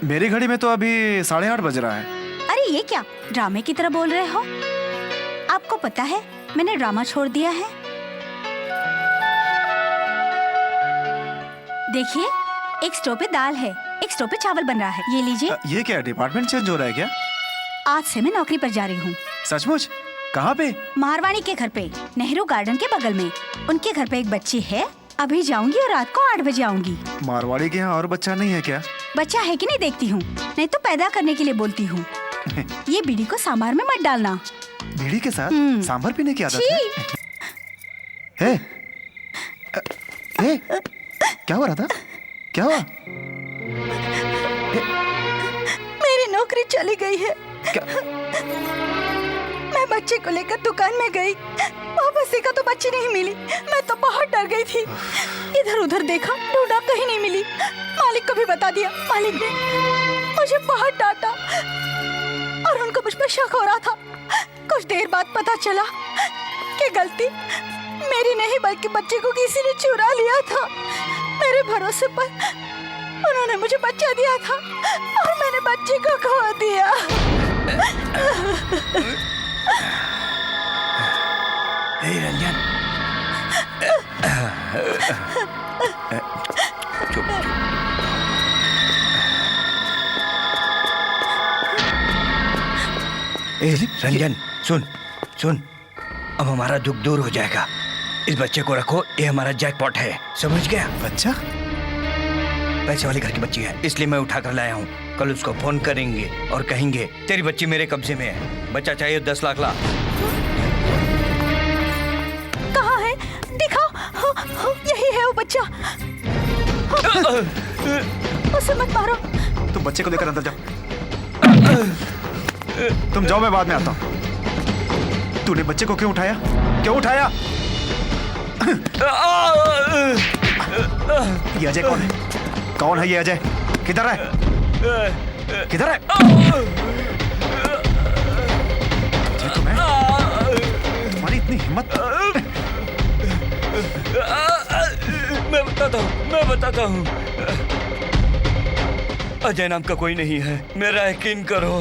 मेरी घड़ी में तो अभी 8:30 बज रहा है। अरे ये क्या ड्रामे की तरह बोल रहे हो? आपको पता है मैंने ड्रामा छोड़ दिया है। देखिए, एक स्टोव पे दाल है, एक स्टोव पे चावल बन रहा है। ये लीजिए। ये क्या डिपार्टमेंट चेंज हो रहा है क्या? आज से मैं नौकरी पर जा रही हूँ। सचमुच? कहाँ पे? मारवाणी के घर पे, नेहरू गार्डन के बगल में। उनके घर पे एक बच्ची है। अभी जाऊंगी और रात को 8 बजे आऊंगी। मारवाड़ी के यहाँ और बच्चा नहीं है क्या? बच्चा है कि नहीं देखती हूँ, नहीं तो पैदा करने के लिए बोलती हूँ। ये बीड़ी को सांभर में मत डालना। बीड़ी के साथ सांभर पीने की आदत है? हे, क्या हो रहा था? क्या हुआ? मेरी नौकरी चली गई है। क्या? मैं बच्चे को लेकर दुकान में गई, वापस देखा तो बच्ची नहीं मिली। मैं तो बहुत डर गई थी। इधर उधर देखा, ढूंढा, कहीं नहीं मिली। मालिक को भी बता दिया। मालिक ने मुझे बहुत डांटा और उनको मुझ पर शक हो रहा था। कुछ देर बाद पता चला कि गलती मेरी नहीं बल्कि बच्चे को किसी ने चुरा लिया था। मेरे भरोसे पर उन्होंने मुझे बच्चा दिया था और मैंने बच्चे को खो दिया। हे रंजन, चुप। ए रंजन, सुन सुन, अब हमारा दुख दूर हो जाएगा। इस बच्चे को रखो, ये हमारा जैकपॉट है, समझ गया? बच्चा? पैसे वाले घर की बच्ची है, इसलिए मैं उठा कर लाया हूँ। कल उसको फोन करेंगे और कहेंगे तेरी बच्ची मेरे कब्जे में है, बच्चा चाहिए 10 लाख ला। कहाँ है? दिखाओ। यही है वो बच्चा। उसे मत मारो। तुम बच्चे को लेकर अंदर जाओ। तुम जाओ, मैं बाद में आता हूँ। तूने बच्चे को क्यों उठाया? क्यों उठाया? ये अजय कौन है? कौन है ये अजय? किधर है? किधर है? अजय तुम्हारी इतनी हिम्मत? मैं बताता हूँ। अजय नाम का कोई नहीं है, मेरा यकीन करो।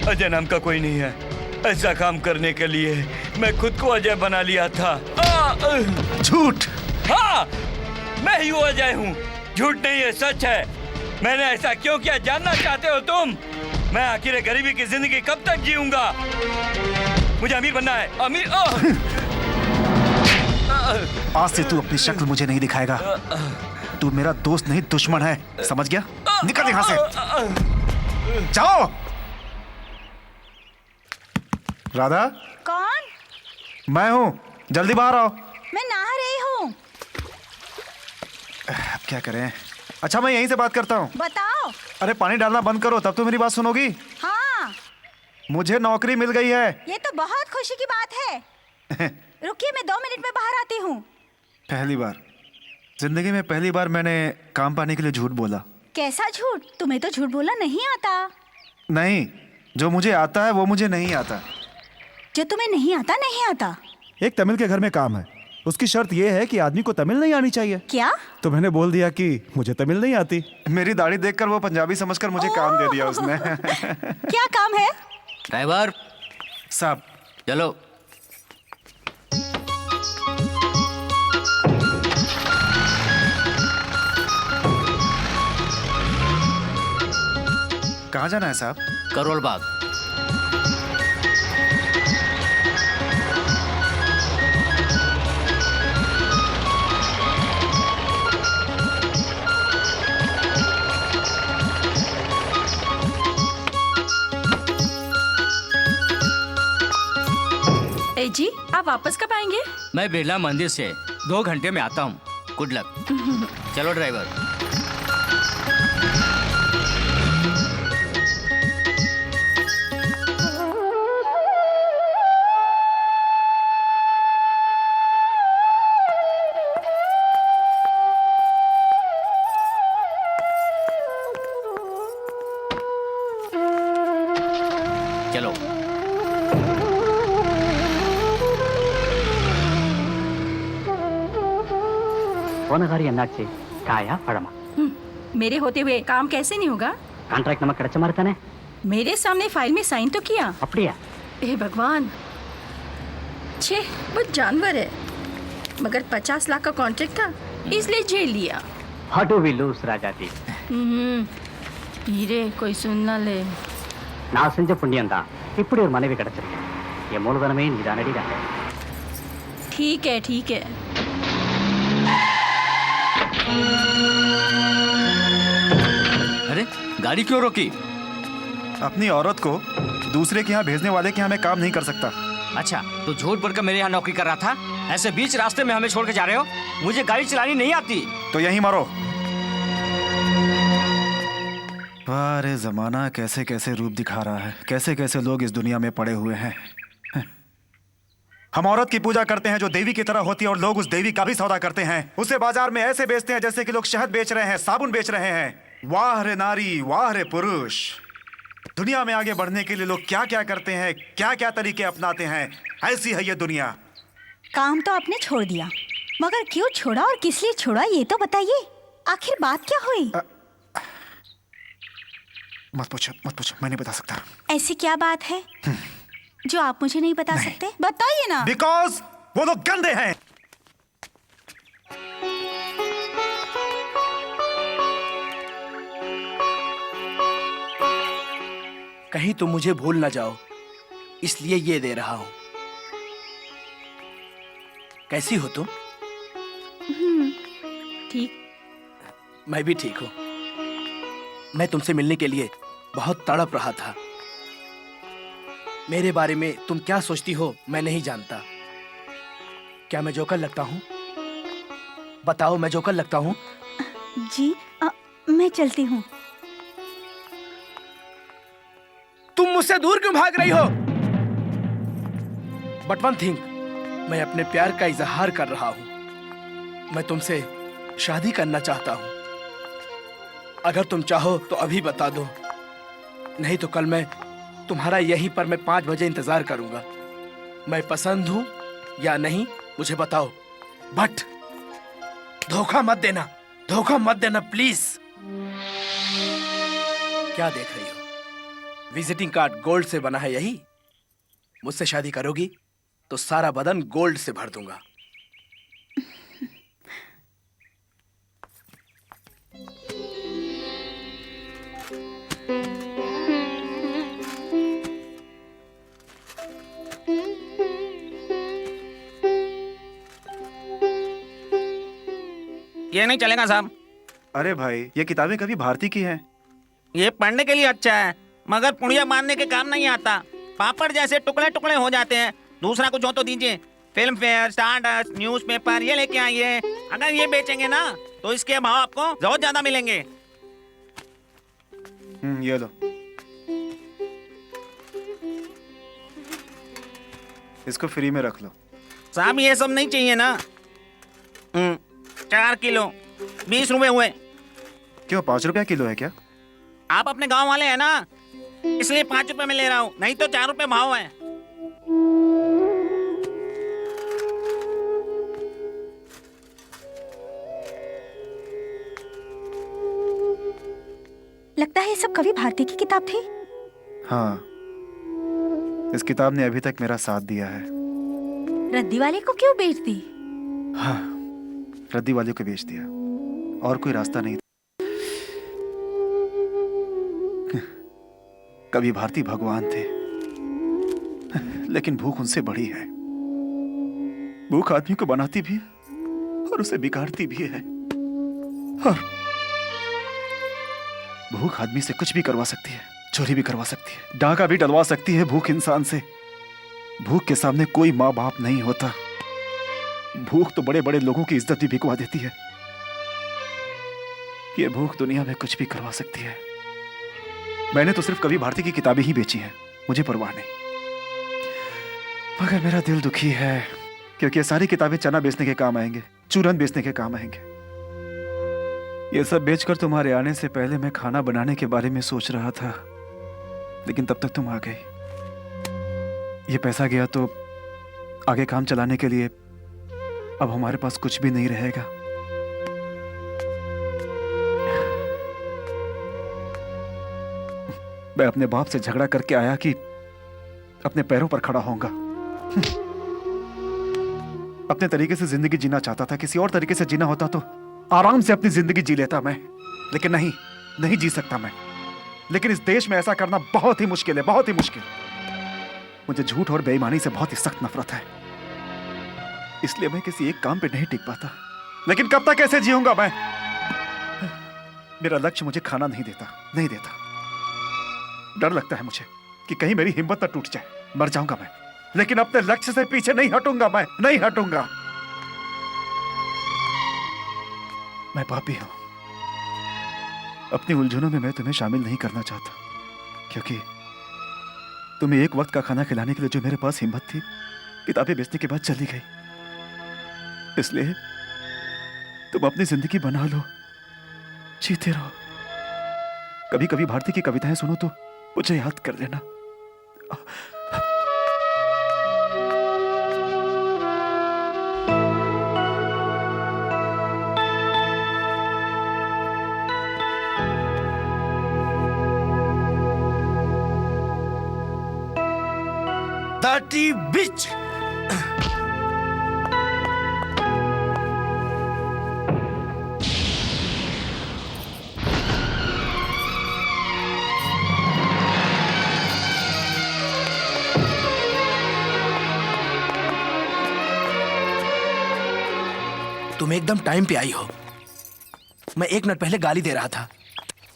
अजय नाम का कोई नहीं है। ऐसा काम करने के लिए मैं खुद को अजय बना लिया था। झूठ। हाँ, मैं ही वो अजय हूँ। झूठ नहीं है, सच है। मैंने ऐसा क्यों किया जानना चाहते हो तुम? मैं आखिर गरीबी की जिंदगी कब तक जीऊंगा? मुझे अमीर बनना है, अमीर। आज से तू अपनी शक्ल मुझे नहीं दिखाएगा। तू मेरा दोस्त नहीं, दुश्मन है, समझ गया? निकल यहाँ से। जाओ। राधा। कौन? मैं हूँ, जल्दी बाहर आओ। मैं नहा रही हूँ। अब क्या करें? अच्छा, मैं यहीं से बात करता हूँ। बताओ। अरे पानी डालना बंद करो, तब तो मेरी बात सुनोगी। हाँ, मुझे नौकरी मिल गई है। ये तो बहुत खुशी की बात है। रुकिए, मैं 2 मिनट में बाहर आती हूँ। पहली बार जिंदगी में, पहली बार मैंने काम पाने के लिए झूठ बोला। कैसा झूठ? तुम्हें तो झूठ बोलना नहीं आता। नहीं, जो मुझे आता है वो मुझे नहीं आता। जो तुम्हें नहीं आता नहीं आता। एक तमिल के घर में काम है, उसकी शर्त यह है कि आदमी को तमिल नहीं आनी चाहिए। क्या? तो मैंने बोल दिया कि मुझे तमिल नहीं आती। मेरी दाढ़ी देखकर वो पंजाबी समझकर मुझे काम दे दिया उसने। क्या काम है? ड्राइवर साहब, चलो। कहाँ जाना है साहब? करोल बाग। ए जी, आप वापस कब आएंगे? मैं बिरला मंदिर से 2 घंटे में आता हूँ। Good luck. चलो ड्राइवर। चलो। போனகாரி என்னாச்சு? காயா பழமா? मेरे होते हुए काम कैसे नहीं होगा? கான்ட்ராக்ட் நமக்கு கிடைச்ச மாதிரி தானே? मेरे सामने फाइल में साइन तो किया। அப்படியா? हे भगवान, छे वो जानवर है, मगर 50 लाख का कॉन्ट्रैक्ट था इसलिए झेल लिया। How do we lose, Raja G? हीरे कोई सुन ना ले। நான் செஞ்ச புண்ணியம் தான் இப்படி ஒரு மனைவி கிடைச்சிருக்கு. என் மூலதனமே நீதானடி ராஜா. ठीक है ठीक है। अरे गाड़ी क्यों रोकी? अपनी औरत को दूसरे के यहाँ भेजने वाले के यहाँ मैं काम नहीं कर सकता। अच्छा, तो झूठ बोलकर मेरे यहाँ नौकरी कर रहा था? ऐसे बीच रास्ते में हमें छोड़ के जा रहे हो? मुझे गाड़ी चलानी नहीं आती। तो यहीं मरो। वाह रे जमाना, कैसे कैसे रूप दिखा रहा है, कैसे कैसे लोग इस दुनिया में पड़े हुए हैं। हम औरत की पूजा करते हैं जो देवी की तरह होती है, और लोग उस देवी का भी सौदा करते हैं। उसे बाजार में ऐसे बेचते हैं जैसे कि लोग शहद बेच रहे हैं, साबुन बेच रहे हैं। वाह रे नारी, वाह रे पुरुष। दुनिया में आगे बढ़ने के लिए लोग क्या क्या करते हैं, क्या क्या तरीके अपनाते हैं। ऐसी है ये दुनिया। काम तो आपने छोड़ दिया, मगर क्यों छोड़ा और किस लिए छोड़ा ये तो बताइए। आखिर बात क्या हुई? मत पूछो, मैं नहीं बता सकता। ऐसी क्या बात है जो आप मुझे नहीं बता सकते? बताइए ना। बिकॉज वो लोग गंदे हैं। कहीं तुम मुझे भूल ना जाओ, इसलिए ये दे रहा हूं। कैसी हो तुम? ठीक। मैं भी ठीक हूँ। मैं तुमसे मिलने के लिए बहुत तड़प रहा था। मेरे बारे में तुम क्या सोचती हो मैं नहीं जानता। क्या मैं जोकर लगता हूँ? बताओ, मैं जोकर लगता हूँ? जी मैं चलती हूँ। तुम मुझसे दूर क्यों भाग रही हो? बट वन थिंग, मैं अपने प्यार का इजहार कर रहा हूं। मैं तुमसे शादी करना चाहता हूं। अगर तुम चाहो तो अभी बता दो, नहीं तो कल मैं तुम्हारा यहीं पर मैं 5 बजे इंतजार करूंगा। मैं पसंद हूं या नहीं मुझे बताओ, बट धोखा मत देना, धोखा मत देना प्लीज। क्या देख रही हो? विजिटिंग कार्ड गोल्ड से बना है यही? मुझसे शादी करोगी तो सारा बदन गोल्ड से भर दूंगा। ये नहीं चलेगा साहब। अरे भाई, ये किताबें कभी भारती की हैं। ये पढ़ने के लिए अच्छा है, मगर पुड़िया मारने के काम नहीं आता। पापड़ जैसे टुकड़े टुकड़े हो जाते हैं। दूसरा कुछ हो तो दीजिए। फिल्म फेयर, स्टारडस्ट, न्यूज़पेपर ये लेके आइए। अगर ये बेचेंगे ना तो इसके भाव आपको बहुत ज्यादा मिलेंगे। ये लो, इसको फ्री में रख लो। साहब ये सब नहीं चाहिए ना। 4 किलो 20 रुपए हुए। क्यों, 5 रुपया किलो है क्या? आप अपने गांव वाले हैं ना, इसलिए 5 रुपए में ले रहा हूँ, नहीं तो 4 रुपए भाव है। लगता है ये सब कवि भारती की किताब थी। हाँ, इस किताब ने अभी तक मेरा साथ दिया है। रद्दी वाले को क्यों बेच दी? हाँ, रद्दी वाले को बेच दिया, और कोई रास्ता नहीं था। कभी भारती भगवान थे, लेकिन भूख उनसे बड़ी है। भूख आदमी को बनाती भी है और उसे बिगाड़ती भी है। और भूख आदमी से कुछ भी करवा सकती है, चोरी भी करवा सकती है, डाका भी डलवा सकती है भूख इंसान से। भूख के सामने कोई माँ बाप नहीं होता। भूख तो बड़े बड़े लोगों की इज्जत भी बिकवा देती है। ये भूख दुनिया में कुछ भी करवा सकती है। मैंने तो सिर्फ कवि भारती की किताबें ही बेची हैं, मुझे परवाह नहीं। मगर मेरा दिल दुखी है, क्योंकि ये सारी किताबें चना बेचने के काम आएंगे, चूरन बेचने के काम आएंगे। ये सब बेचकर तुम्हारे आने से पहले मैं खाना बनाने के बारे में सोच रहा था, लेकिन तब तक तुम आ गई। ये पैसा गया तो आगे काम चलाने के लिए अब हमारे पास कुछ भी नहीं रहेगा। मैं अपने बाप से झगड़ा करके आया कि अपने पैरों पर खड़ा होऊंगा। अपने तरीके से जिंदगी जीना चाहता था। किसी और तरीके से जीना होता तो आराम से अपनी जिंदगी जी लेता मैं, लेकिन नहीं जी सकता मैं। लेकिन इस देश में ऐसा करना बहुत ही मुश्किल है, बहुत ही मुश्किल। मुझे झूठ और बेईमानी से बहुत ही सख्त नफरत है, इसलिए मैं किसी एक काम पे नहीं टिक पाता। लेकिन कब तक ऐसे जीऊंगा मैं? मेरा लक्ष्य मुझे खाना नहीं देता। डर लगता है मुझे कि कहीं मेरी हिम्मत न टूट जाए, मर जाऊंगा मैं, लेकिन अपने लक्ष्य से पीछे नहीं हटूंगा। मैं नहीं हटूंगा। मैं पापी हूं। अपनी उलझनों में मैं तुम्हें शामिल नहीं करना चाहता, क्योंकि तुम्हें एक वक्त का खाना खिलाने के लिए जो मेरे पास हिम्मत थी, किताबें बेचने के बाद चली गई। इसलिए तुम अपनी जिंदगी बना लो, जीते रहो। कभी कभी भारती की कविताएं सुनो तो मुझे याद कर लेना। Dirty bitch! तुम एकदम टाइम पे आई हो। मैं 1 मिनट पहले गाली दे रहा था।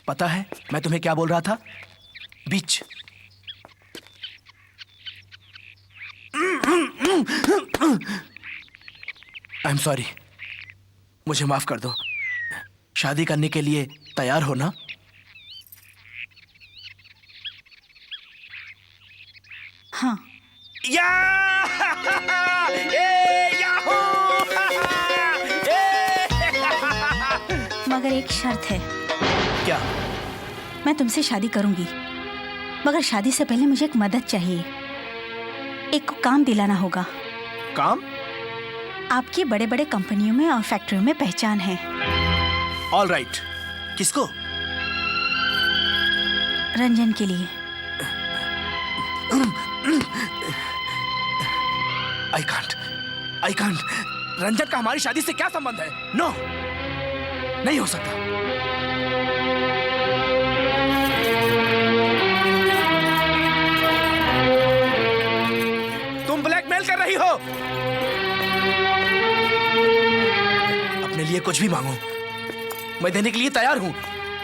पता है मैं तुम्हें क्या बोल रहा था? बीच। आई एम सॉरी, मुझे माफ कर दो। शादी करने के लिए तैयार हो ना? हाँ। मगर एक शर्त है। क्या? मैं तुमसे शादी करूंगी, मगर शादी से पहले मुझे एक मदद चाहिए। एक को काम दिलाना होगा। काम? आपकी बड़े बड़े कंपनियों में और फैक्ट्रियों में पहचान है। All right. किसको? रंजन के लिए। I can't. रंजन का हमारी शादी से क्या संबंध है? नो, नहीं हो सकता। तुम ब्लैकमेल कर रही हो। अपने लिए कुछ भी मांगो, मैं देने के लिए तैयार हूं।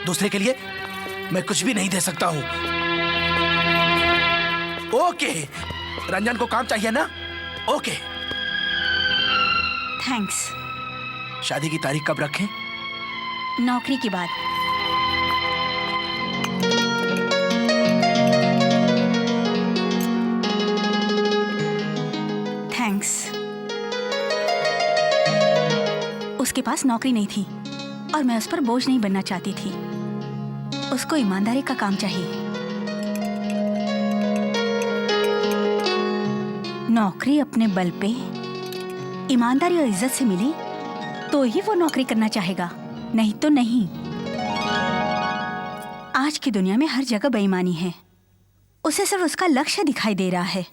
दूसरे के लिए मैं कुछ भी नहीं दे सकता हूं। ओके, रंजन को काम चाहिए ना? ओके। थैंक्स। शादी की तारीख कब रखें? नौकरी के बाद। थैंक्स। उसके पास नौकरी नहीं थी और मैं उस पर बोझ नहीं बनना चाहती थी। उसको ईमानदारी का काम चाहिए। नौकरी अपने बल पे ईमानदारी और इज्जत से मिले तो ही वो नौकरी करना चाहेगा, नहीं तो नहीं। आज की दुनिया में हर जगह बेईमानी है। उसे सिर्फ उसका लक्ष्य दिखाई दे रहा है।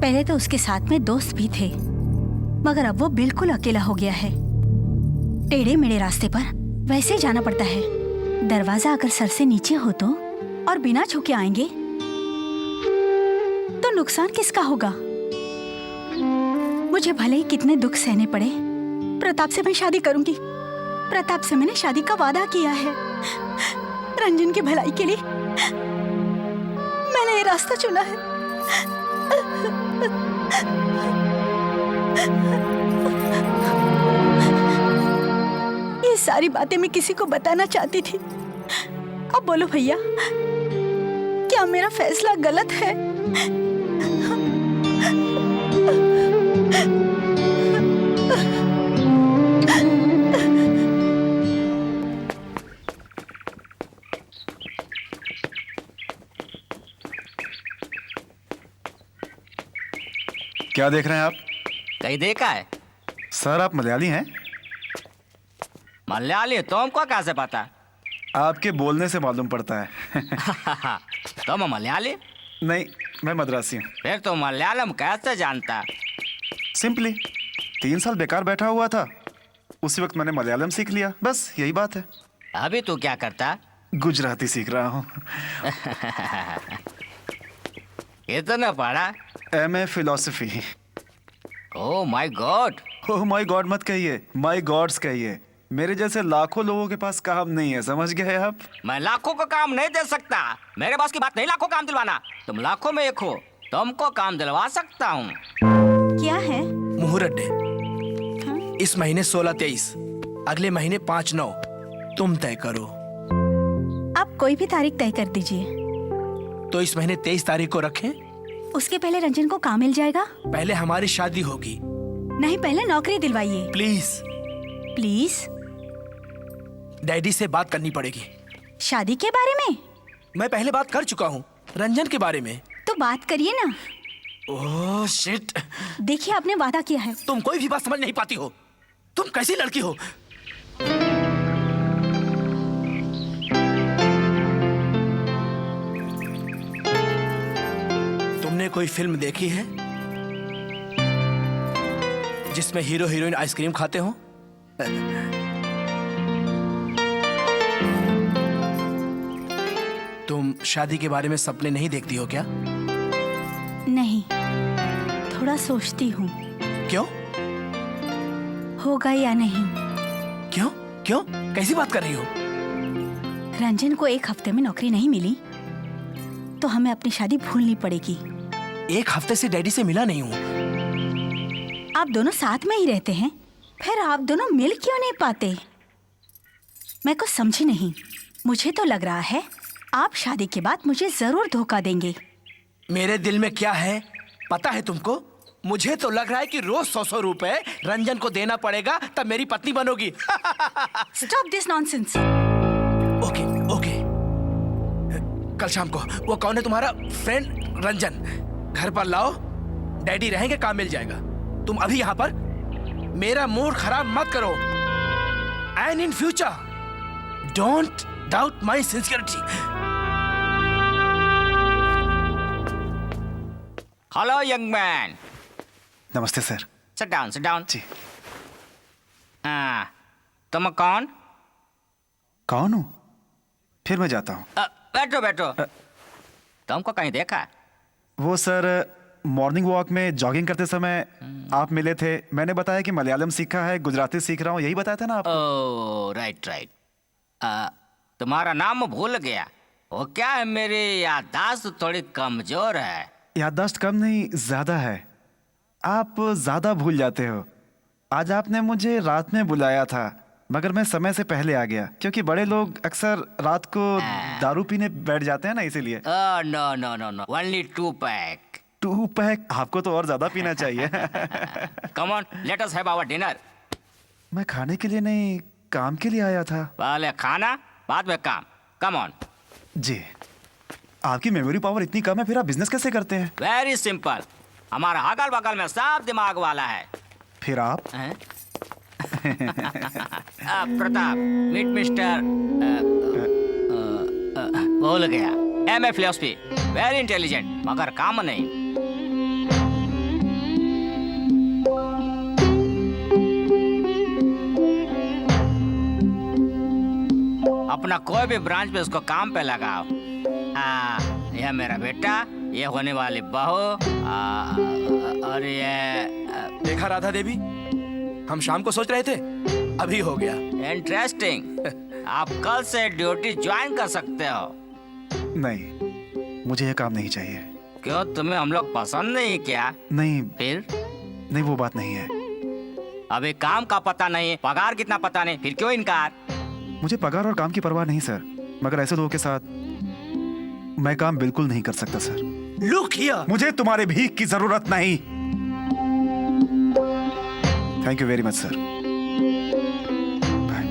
पहले तो उसके साथ में दोस्त भी थे, मगर अब वो बिल्कुल अकेला हो गया है। टेढ़े मेढ़े रास्ते पर वैसे जाना पड़ता है। दरवाजा अगर सर से नीचे हो तो और बिना छू के आएंगे तो नुकसान किसका होगा? मुझे भले ही कितने दुख सहने पड़े, प्रताप से मैं शादी करूंगी। प्रताप से मैंने शादी का वादा किया है। रंजन की भलाई के लिए मैंने ये रास्ता चुना है। ये सारी बातें मैं किसी को बताना चाहती थी। अब बोलो भैया, क्या मेरा फैसला गलत है? क्या देख रहे हैं आप? कहीं देखा है? सर आप मलयाली हैं? मलयाली? तुमको कैसे पता? आपके बोलने से मालूम पड़ता है। तुम मलयाली? नहीं, मैं मद्रासी हूँ। फिर तो मलयालम कैसे जानता? सिंपली 3 साल बेकार बैठा हुआ था, उसी वक्त मैंने मलयालम सीख लिया। बस यही बात है। अभी तू क्या करता? गुजराती सीख रहा हूँ। कितना पढ़ा? MA philosophy. Oh my God. Oh my God मत कहिए, माय गॉड्स कहिए। मेरे जैसे लाखों लोगों के पास काम नहीं है, समझ गए आप? मैं लाखों को काम नहीं दे सकता। मेरे पास की बात नहीं लाखों काम दिलवाना। तुम लाखों में एक हो, तुमको काम दिलवा सकता हूँ। क्या है? मुहूर्त डे। इस महीने 16-23, अगले महीने 5-9। तुम तय करो। आप कोई भी तारीख तय कर दीजिए। तो इस महीने 23 तारीख को रखें? उसके पहले रंजन को काम मिल जाएगा? पहले हमारी शादी होगी। नहीं, पहले नौकरी दिलवाइए। प्लीज। प्लीज? डैडी से बात करनी पड़ेगी। शादी के बारे में? मैं पहले बात कर चुका हूँ, रंजन के बारे में। तो बात करिए ना। Oh shit. देखिए, आपने वादा किया है। तुम कोई भी बात समझ नहीं पाती हो। तुम कैसी लड़की हो? तुमने कोई फिल्म देखी है जिसमें हीरो हीरोइन आइसक्रीम खाते हो? तुम शादी के बारे में सपने नहीं देखती हो क्या? नहीं, थोड़ा सोचती हूँ। क्यों? होगा या नहीं। क्यों? क्यों? कैसी बात कर रही हो? रंजन को 1 हफ्ते में नौकरी नहीं मिली तो हमें अपनी शादी भूलनी पड़ेगी। 1 हफ्ते से डैडी से मिला नहीं हूँ। आप दोनों साथ में ही रहते हैं, फिर आप दोनों मिल क्यों नहीं पाते? मैं कुछ समझी नहीं। मुझे तो लग रहा है आप शादी के बाद मुझे जरूर धोखा देंगे। मेरे दिल में क्या है पता है तुमको? मुझे तो लग रहा है कि रोज 100 रुपए रंजन को देना पड़ेगा तब मेरी पत्नी बनोगी। Stop this nonsense. Okay okay. कल शाम को वो कौन है तुम्हारा फ्रेंड रंजन घर पर लाओ, डैडी रहेंगे, काम मिल जाएगा। तुम अभी यहाँ पर मेरा मूड खराब मत करो। And in future don't doubt my sincerity. Hello young man, नमस्ते sir. Sit down sit down. जी। हाँ, तुम कौन? कौन हूँ? फिर मैं जाता हूँ। बैठो बैठो। तुमको कहीं देखा? वो सर मॉर्निंग वॉक में जॉगिंग करते समय आप मिले थे। मैंने बताया कि मलयालम सीखा है, गुजराती सीख रहा हूँ, यही बताया था ना आप? Oh right right. तुम्हारा नाम भूल गया। वो क्या है, मेरी याददाश्त थोड़ी कमजोर है। याददाश्त कम नहीं, ज्यादा है। आप ज्यादा भूल जाते हो। आज आपने मुझे रात में बुलाया था मगर मैं समय से पहले आ गया, क्योंकि बड़े लोग अक्सर रात को दारू पीने बैठ जाते हैं ना, इसीलिए। No no no no, only 2 pack. 2 pack? आपको तो और ज्यादा पीना चाहिए। Come on, let us have our dinner. मैं खाने के लिए नहीं, काम के लिए आया था। पहले खाना बाद में काम। Come on. जी। आपकी मेमोरी पावर इतनी कम है, फिर आप बिजनेस कैसे करते हैं? वेरी सिंपल, हमारा अगल बगल में सब दिमाग वाला है। फिर आप? प्रताप, मीट मिस्टर भूल गया, MA फिलोसफी, वेरी इंटेलिजेंट मगर काम नहीं। अपना कोई भी ब्रांच पे उसको काम पे लगाओ। यह मेरा बेटा, ये होने वाली बहू, और ये देखा राधा देवी, हम शाम को सोच रहे थे, अभी हो गया। इंटरेस्टिंग। आप कल से ड्यूटी ज्वाइन कर सकते हो। नहीं, मुझे ये काम नहीं चाहिए। क्यों, तुम्हें हम लोग पसंद नहीं क्या? नहीं। फिर? नहीं, वो बात नहीं है। अभी काम का पता नहीं, पगार कितना पता नहीं, फिर क्यों इनकार? मुझे पगार और काम की परवाह नहीं सर, मगर ऐसे लोगों के साथ मैं काम बिल्कुल नहीं कर सकता सर। लुक हियर, मुझे तुम्हारे भीख की जरूरत नहीं। Thank you very much sir. Bye.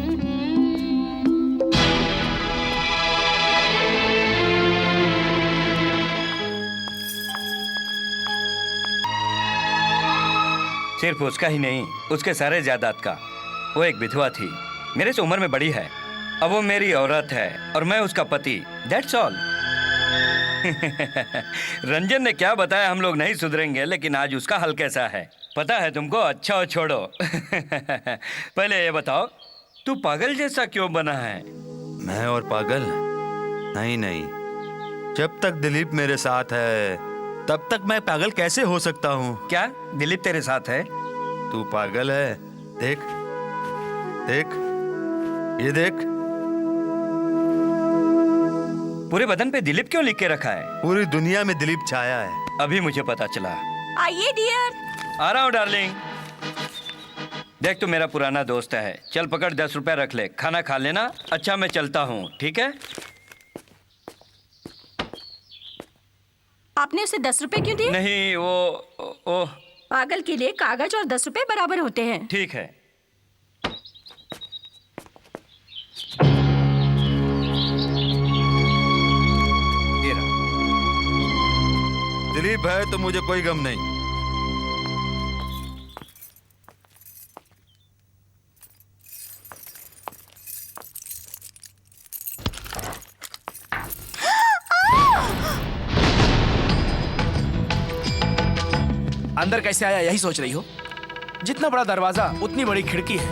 सिर्फ उसका ही नहीं, उसके सारे जायदाद का। वो एक विधवा थी, मेरे से उम्र में बड़ी है। अब वो मेरी औरत है और मैं उसका पति। That's all. रंजन ने क्या बताया, हम लोग नहीं सुधरेंगे, लेकिन आज उसका हल कैसा है पता है तुमको? अच्छा हो, छोड़ो। पहले ये बताओ, तू पागल जैसा क्यों बना है? मैं और पागल? नहीं नहीं, जब तक दिलीप मेरे साथ है तब तक मैं पागल कैसे हो सकता हूँ? क्या दिलीप तेरे साथ है? तू पागल है? देख देख, ये देख। पूरे बदन पे दिलीप क्यों लिख के रखा है? पूरी दुनिया में दिलीप छाया है। अभी मुझे पता चला। आइए डियर। आ रहा हूँ डार्लिंग। देख, तू मेरा पुराना दोस्त है। चल पकड़, 10 रुपए रख ले, खाना खा लेना। अच्छा, मैं चलता हूँ, ठीक है? आपने उसे 10 रुपए क्यों दिए? नहीं, वो पागल के लिए कागज और 10 रुपए बराबर होते हैं। ठीक है। दिलीप है तो मुझे कोई गम नहीं। अंदर कैसे आया यही सोच रही हो? जितना बड़ा दरवाजा उतनी बड़ी खिड़की है।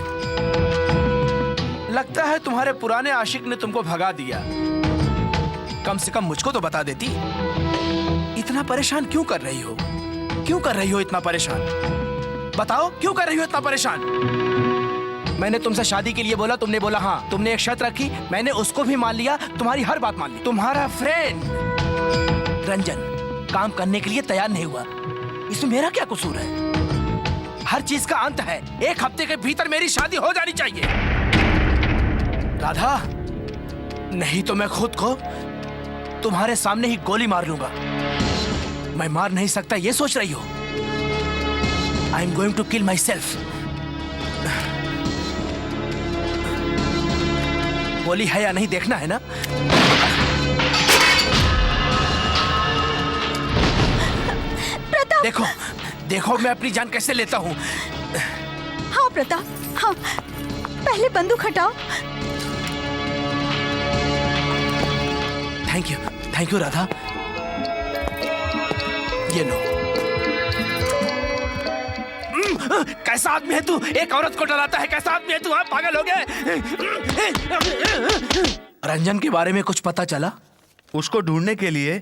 लगता है तुम्हारे पुराने आशिक ने तुमको भगा दिया। कम से कम मुझको तो बता देती। इतना परेशान क्यों कर रही हो? क्यों कर रही हो इतना परेशान? बताओ, क्यों कर रही हो इतना परेशान? मैंने तुमसे शादी के लिए बोला, तुमने बोला हाँ। तुमने एक शर्त रखी, मैंने उसको भी मान लिया, तुम्हारी हर बात मान ली। तुम्हारा फ्रेंड रंजन काम करने के लिए तैयार नहीं हुआ, इसमें मेरा क्या कसूर है? हर चीज का अंत है, 1 हफ्ते के भीतर मेरी शादी हो जानी चाहिए। राधा, नहीं तो मैं खुद को तुम्हारे सामने ही गोली मार लूंगा। मैं मार नहीं सकता ये सोच रही हो? I am going to kill myself. गोली है या नहीं देखना है ना? प्रताप! देखो देखो मैं अपनी जान कैसे लेता हूँ। हाँ प्रताप, हाँ, पहले बंदूक हटाओ। Thank you Radha. ये लो। कैसा आदमी है तू? एक औरत को डराता है। कैसा आदमी है तू? आप पागल हो गए? रंजन के बारे में कुछ पता चला? उसको ढूंढने के लिए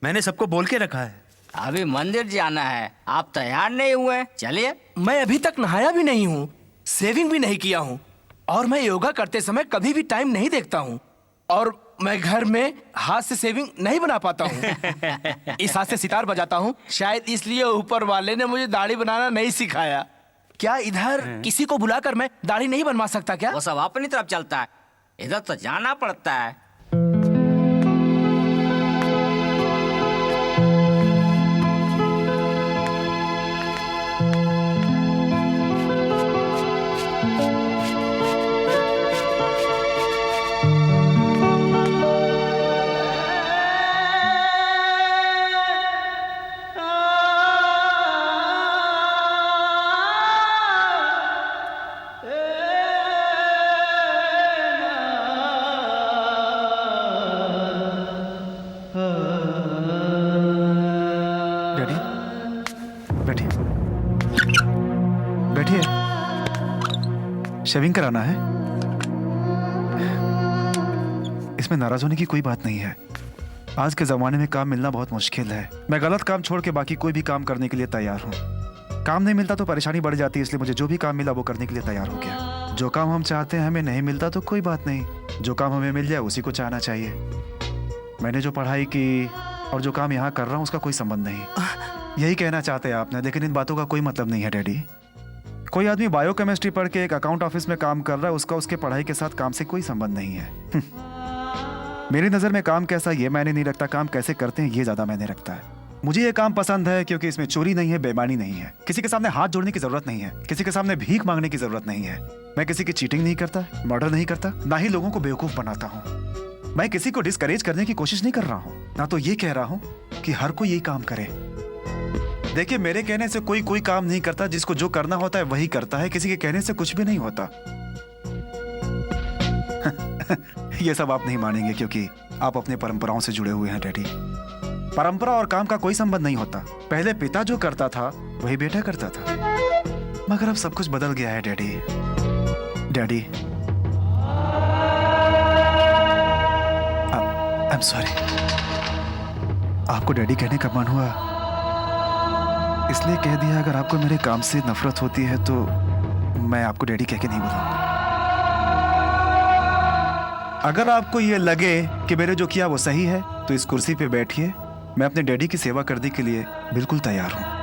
मैंने सबको बोल के रखा है। अभी मंदिर जाना है, आप तैयार नहीं हुए? चलिए। मैं अभी तक नहाया भी नहीं हूँ, सेविंग भी नहीं किया हूँ, और मैं योगा करते समय कभी भी टाइम नहीं देखता हूँ, और मैं घर में हाथ से सेविंग नहीं बना पाता हूँ। इस हाथ से सितार बजाता हूँ, शायद इसलिए ऊपर वाले ने मुझे दाढ़ी बनाना नहीं सिखाया। क्या इधर किसी को बुलाकर मैं दाढ़ी नहीं बनवा सकता क्या? वो सब अपनी तरफ चलता है, इधर तो जाना पड़ता है। बैठिए। शेविंग कराना है? इसमें नाराज होने की कोई बात नहीं है। आज के जमाने में काम मिलना बहुत मुश्किल है। मैं गलत काम छोड़ के बाकी कोई भी काम करने के लिए तैयार हूँ। काम नहीं मिलता तो परेशानी बढ़ जाती है, इसलिए मुझे जो भी काम मिला वो करने के लिए तैयार हो गया। जो काम हम चाहते हैं हमें नहीं मिलता तो कोई बात नहीं, जो काम हमें मिल जाए उसी को चाहना चाहिए। मैंने जो पढ़ाई की और जो काम यहाँ कर रहा हूँ उसका कोई संबंध नहीं। यही कहना चाहते हैं आपने, लेकिन इन बातों का कोई मतलब नहीं है डैडी। कोई आदमी बायोकेमिस्ट्री पढ़ के एक अकाउंट ऑफिस में काम कर रहा है, उसका उसके पढ़ाई के साथ काम से कोई संबंध नहीं है। मेरी नज़र में काम कैसा ये मायने नहीं रखता, काम कैसे करते हैं ये ज़्यादा मायने रखता है। मुझे ये काम पसंद है क्योंकि इसमें चोरी नहीं है, बेईमानी नहीं है, किसी के सामने हाथ जोड़ने की जरूरत नहीं है, किसी के सामने भीख मांगने की जरूरत नहीं है। मैं किसी की चीटिंग नहीं करता, मर्डर नहीं करता, ना ही लोगों को बेवकूफ बनाता हूँ। मैं किसी को डिस्करेज करने की कोशिश नहीं कर रहा हूँ, ना तो ये कह रहा हूँ कि हर कोई यही काम करे। देखिए, मेरे कहने से कोई काम नहीं करता, जिसको जो करना होता है वही करता है, किसी के कहने से कुछ भी नहीं होता। ये सब आप नहीं मानेंगे क्योंकि आप अपने परंपराओं से जुड़े हुए हैं डैडी। परंपरा और काम का कोई संबंध नहीं होता। पहले पिता जो करता था वही बेटा करता था, मगर अब सब कुछ बदल गया है daddy. Daddy, I am sorry. आपको डैडी कहने का मन हुआ इसलिए कह दिया। अगर आपको मेरे काम से नफरत होती है तो मैं आपको डैडी कह के नहीं बोलूंगा। अगर आपको ये लगे कि मैंने जो किया वो सही है तो इस कुर्सी पे बैठिए। मैं अपने डैडी की सेवा करने के लिए बिल्कुल तैयार हूं।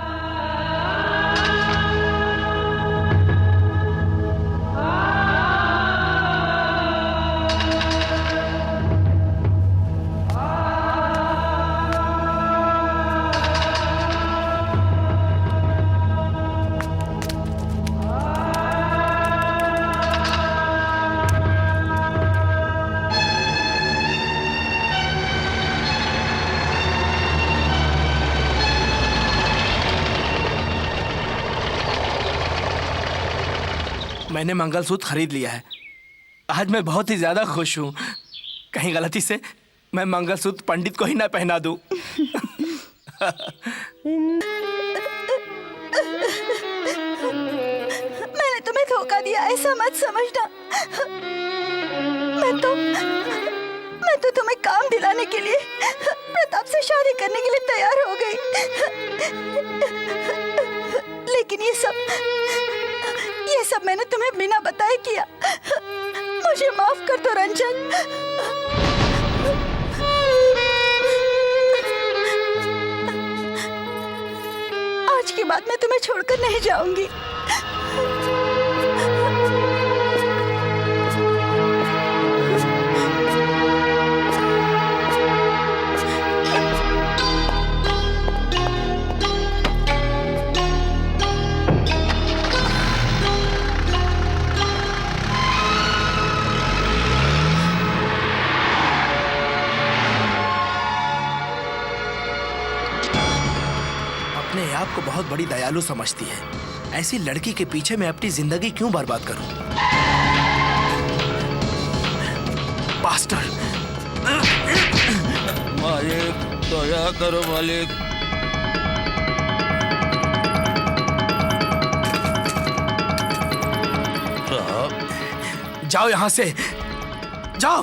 मैंने मंगलसूत्र खरीद लिया है। आज मैं बहुत ही ज्यादा खुश हूँ। कहीं गलती से मैं मंगलसूत्र पंडित को ही ना पहना दूं। मैंने तुम्हें धोखा दिया, ऐसा मत समझना। मैं तो तुम्हें काम दिलाने के लिए प्रताप से शादी करने के लिए तैयार हो गई, लेकिन ये सब मैंने तुम्हें बिना बताए किया। मुझे माफ कर दो रंजन। आज के बाद मैं तुम्हें छोड़कर नहीं जाऊंगी। अपने आप को बहुत बड़ी दयालु समझती है। ऐसी लड़की के पीछे मैं अपनी जिंदगी क्यों बर्बाद करूं? बास्टर्ड! मालिक दया करो मालिक। जाओ यहां से, जाओ।